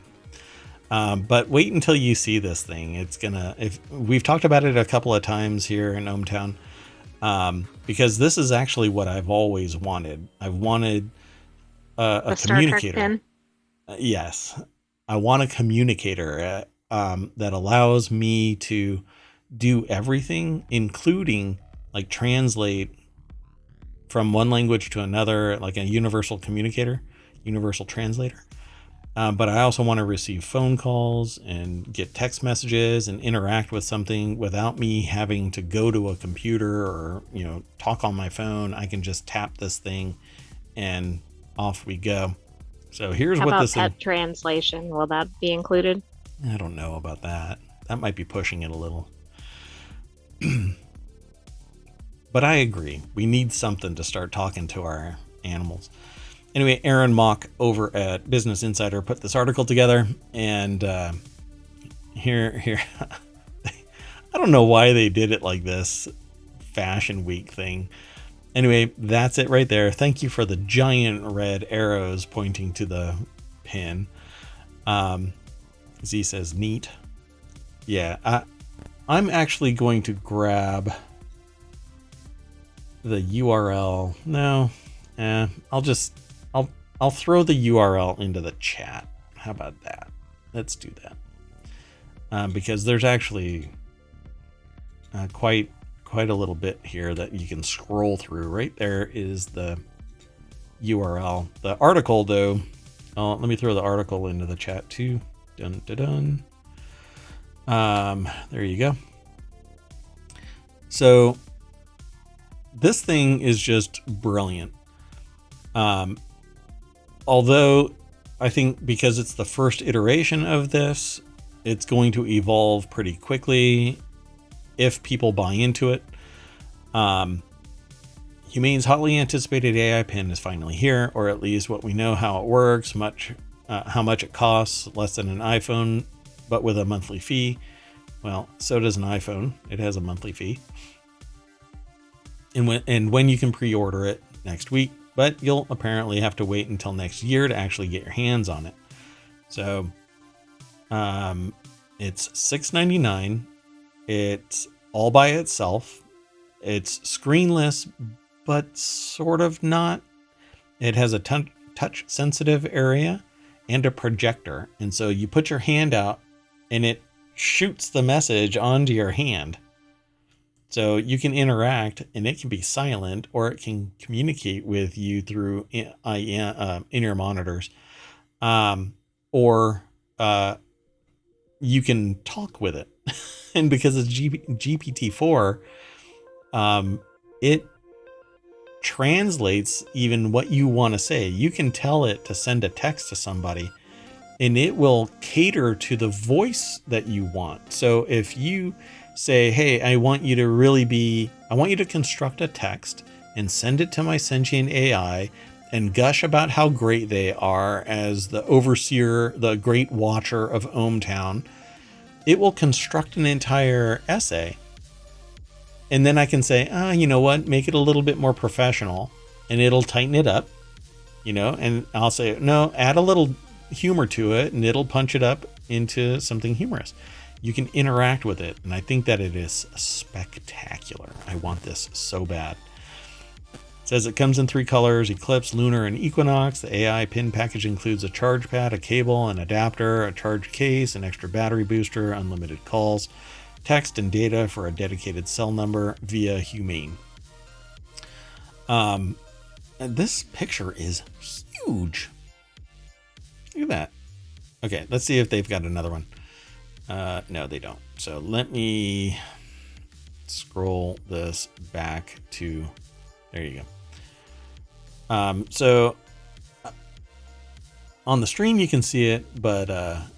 But wait until you see this thing. If we've talked about it a couple of times here in ohmTown, because this is actually what I've always wanted. I've wanted a Star Trek communicator. pin? Yes, I want a communicator that allows me to do everything, including like translate from one language to another, like a universal communicator, universal translator. But I also want to receive phone calls and get text messages and interact with something without me having to go to a computer or, talk on my phone. I can just tap this thing and off we go. So here's How what about this thing. pet translation? Will that be included? I don't know about that. That might be pushing it a little. But I agree. We need something to start talking to our animals. Anyway, Aaron Mock over at Business Insider put this article together, and here, I don't know why they did it like this Fashion Week thing. Anyway, that's it right there. Thank you for the giant red arrows pointing to the pin. Z says neat. Yeah, I'm actually going to grab the URL. No, I'll throw the URL into the chat. How about that? Let's do that. Because there's actually quite a little bit here that you can scroll through. Right there is the URL. The article, though, let me throw the article into the chat too. Dun dun dun. There you go. So this thing is just brilliant. Although I think because it's the first iteration of this, it's going to evolve pretty quickly if people buy into it. Humane's hotly anticipated AI pen is finally here, or at least what we know how it works, how much it costs, less than an iPhone, but with a monthly fee. Well, so does an iPhone. It has a monthly fee. And when you can pre-order it next week, but you'll apparently have to wait until next year to actually get your hands on it. So it's $6.99. It's all by itself. It's screenless, but sort of not. It has a touch sensitive area and a projector. And so you put your hand out and it shoots the message onto your hand. So you can interact, and it can be silent, or it can communicate with you through in-ear monitors, or you can talk with it. And because it's GPT-4, it translates even what you want to say. You can tell it to send a text to somebody, and it will cater to the voice that you want. So if you say, hey, I want you to construct a text and send it to my sentient AI and gush about how great they are as the overseer, the great watcher of ohmTown, it will construct an entire essay. And then I can say, you know what, make it a little bit more professional, and it'll tighten it up, and I'll say, no, add a little humor to it, and it'll punch it up into something humorous. You can interact with it, and I think that it is spectacular. I want this so bad. It says it comes in 3 colors: Eclipse, Lunar, and Equinox. The AI pin package includes a charge pad, a cable, an adapter, a charge case, an extra battery booster, unlimited calls, text and data for a dedicated cell number via Humane. This picture is huge. Look at that. Okay, let's see if they've got another one. No, they don't. So let me scroll this back to, there you go. So on the stream you can see it, but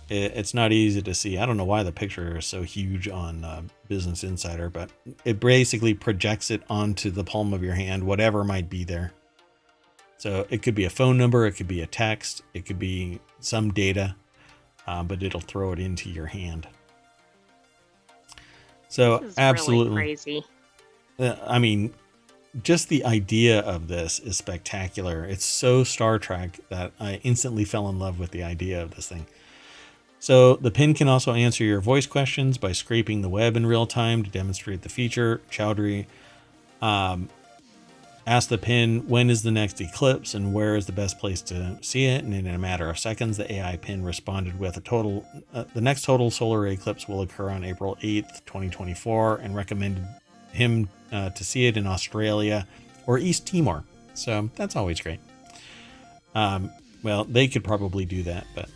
it's not easy to see. I don't know why the picture is so huge on Business Insider, but it basically projects it onto the palm of your hand, whatever might be there. So it could be a phone number, it could be a text, it could be some data. But it'll throw it into your hand. So This is absolutely really crazy. I mean, just the idea of this is spectacular. It's so Star Trek that I instantly fell in love with the idea of this thing. So the pin can also answer your voice questions by scraping the web in real time to demonstrate the feature. Chowdhury Ask the pin when is the next eclipse and where is the best place to see it. And in a matter of seconds, the AI pin responded with the next total solar eclipse will occur on April 8th, 2024, and recommended him to see it in Australia or East Timor. So that's always great. Well, they could probably do that, but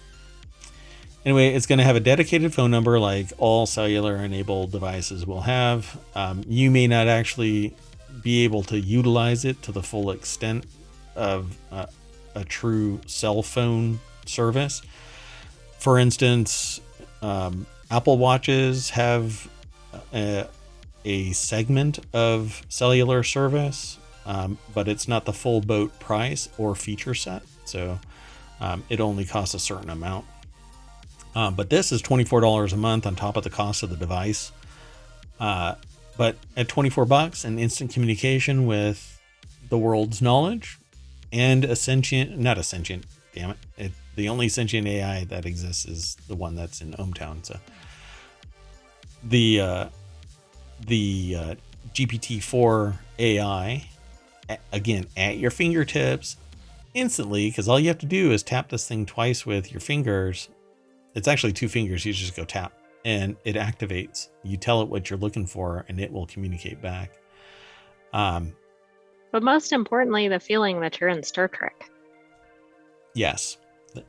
anyway, it's going to have a dedicated phone number like all cellular enabled devices will have. You may not actually be able to utilize it to the full extent of a true cell phone service. For instance, Apple Watches have a segment of cellular service, but it's not the full boat price or feature set. So it only costs a certain amount. But this is $24 a month on top of the cost of the device. But at $24 and instant communication with the world's knowledge and the only sentient AI that exists is the one that's in ohmTown. So the GPT-4 AI, again, at your fingertips instantly, because all you have to do is tap this thing twice with your fingers. It's actually 2 fingers. You just go tap and it activates. You tell it what you're looking for and it will communicate back. But most importantly, the feeling that you're in Star Trek. Yes.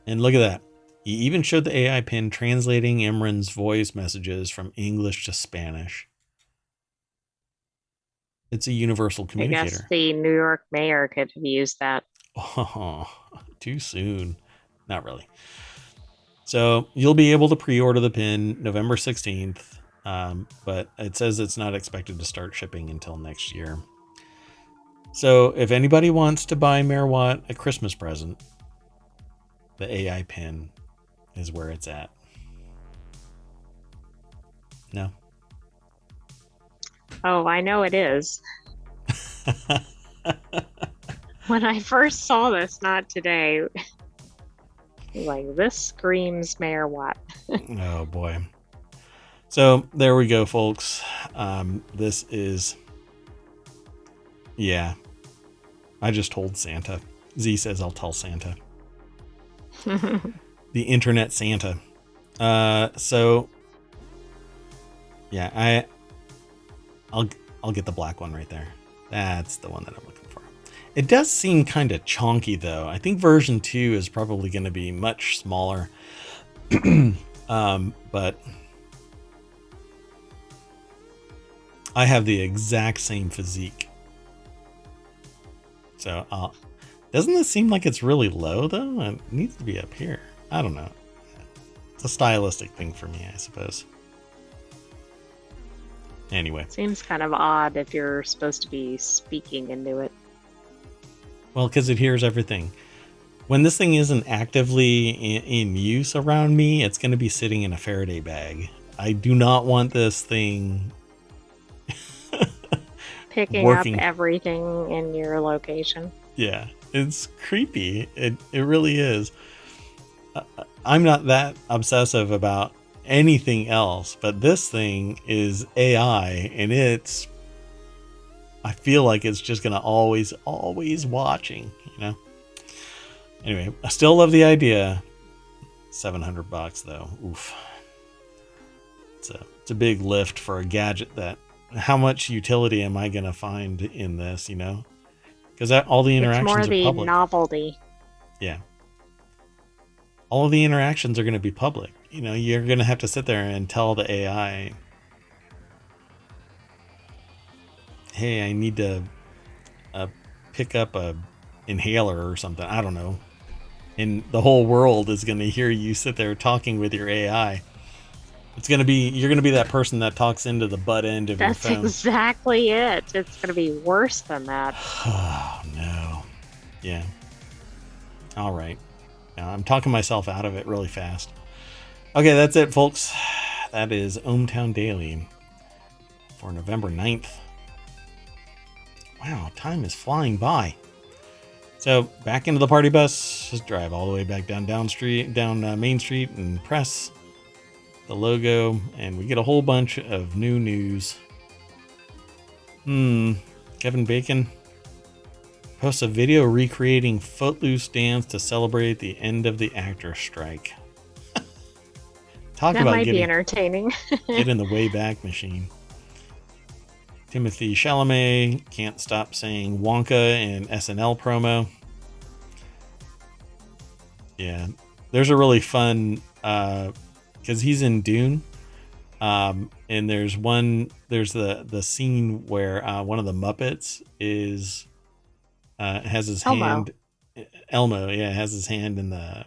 And look at that. He even showed the AI pin translating Imran's voice messages from English to Spanish. It's a universal communicator. I guess the New York mayor could have used that. Oh, too soon. Not really. So you'll be able to pre-order the pin November 16th, but it says it's not expected to start shipping until next year. So if anybody wants to buy Mayor Watt a Christmas present, the AI pin is where it's at. No? Oh, I know it is. When I first saw this, not today, like, this screams Mayor Watt. Oh boy. So there we go, folks. This is, yeah, I just told Santa. Z says I'll tell Santa. The internet Santa. So yeah, I'll get the black one right there. That's the one that I'm looking for. It does seem kind of chonky though. I think version 2 is probably going to be much smaller. But I have the exact same physique. So doesn't this seem like it's really low though? It needs to be up here. I don't know. It's a stylistic thing for me, I suppose. Anyway. Seems kind of odd if you're supposed to be speaking into it. Well, because it hears everything. When this thing isn't actively in use around me, it's going to be sitting in a Faraday bag. I do not want this thing picking working. Up everything in your location. Yeah, it's creepy. It really is. I'm not that obsessive about anything else, but this thing is AI, and I feel like it's just gonna always watching, you know. Anyway, I still love the idea. $700 though. Oof. It's a big lift for a gadget that. How much utility am I gonna find in this, you know? Because all the interactions are public. It's more the novelty. Yeah. All of the interactions are going to be public. You know, you're going to have to sit there and tell the AI, hey, I need to pick up a inhaler or something. I don't know. And the whole world is going to hear you sit there talking with your AI. You're going to be that person that talks into the butt end of your phone. That's exactly it. It's going to be worse than that. Oh, no. Yeah. All right. Now, I'm talking myself out of it really fast. Okay, that's it, folks. That is ohmTown Daily for November 9th. Wow, time is flying by. So, back into the party bus. Just drive all the way back down Main Street and press the logo, and we get a whole bunch of new news. Kevin Bacon. posts a video recreating Footloose dance to celebrate the end of the actor strike. Talk That about might be getting entertaining. get in the Wayback Machine. Timothy Chalamet can't stop saying Wonka in SNL promo. Yeah, there's a really fun because he's in Dune, and there's the scene where one of the Muppets is has his Elmo. hand. Elmo, yeah, has his hand in the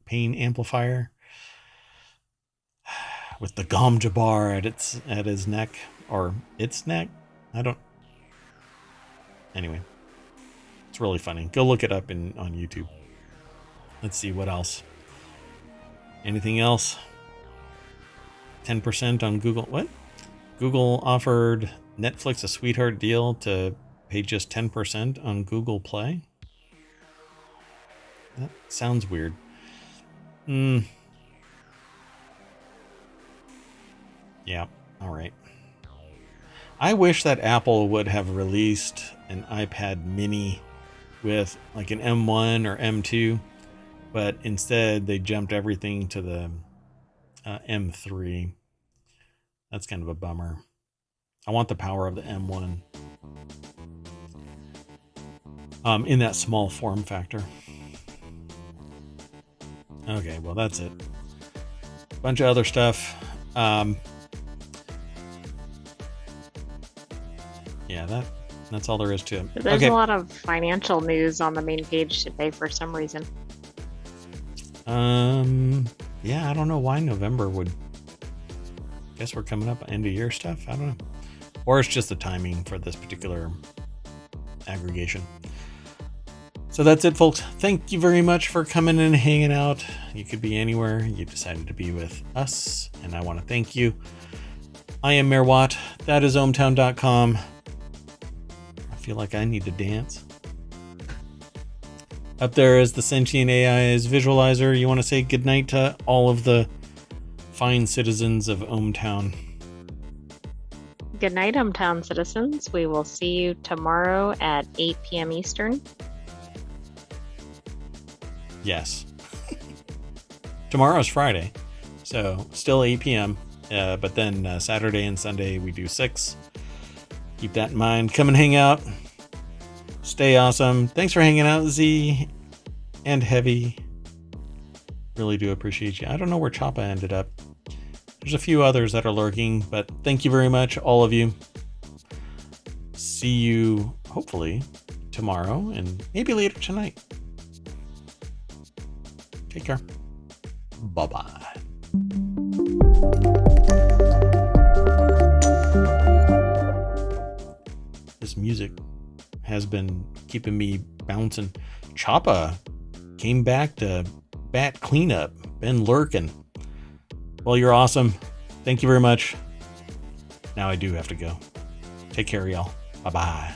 pain amplifier with the gom jabbar at his neck or its neck. I don't. Anyway, it's really funny. Go look it up on YouTube. Let's see what else. Anything else? 10% on Google. What? Google offered Netflix a sweetheart deal to pay just 10% on Google Play. That sounds weird. Yeah. All right. I wish that Apple would have released an iPad mini with like an M1 or M2, but instead they jumped everything to the M3. That's kind of a bummer. I want the power of the M1 in that small form factor. Okay, well, that's it. Bunch of other stuff. Yeah, that's all there is to it. There's a lot of financial news on the main page today for some reason. Yeah, I don't know why November would. Guess we're coming up end of year stuff. I don't know, or it's just the timing for this particular aggregation. So that's it, folks. Thank you very much for coming and hanging out. You could be anywhere. You decided to be with us, and I want to thank you. I am Mayor Watt. That is ohmTown.com. I feel like I need to dance. Up there is the sentient AI's visualizer. You want to say goodnight to all of the fine citizens of ohmTown. Good night, ohmTown citizens. We will see you tomorrow at 8 p.m. Eastern. Yes. Tomorrow's Friday, so still 8 p.m. But then Saturday and Sunday we do 6. Keep that in mind. Come and hang out. Stay awesome. Thanks for hanging out, Z and Heavy. Really do appreciate you. I don't know where Choppa ended up. There's a few others that are lurking, but thank you very much, all of you. See you, hopefully, tomorrow and maybe later tonight. Take care. Bye-bye. This music has been keeping me bouncing. Choppa came back to bat cleanup. Been lurking. Well, you're awesome. Thank you very much. Now I do have to go. Take care, y'all. Bye-bye.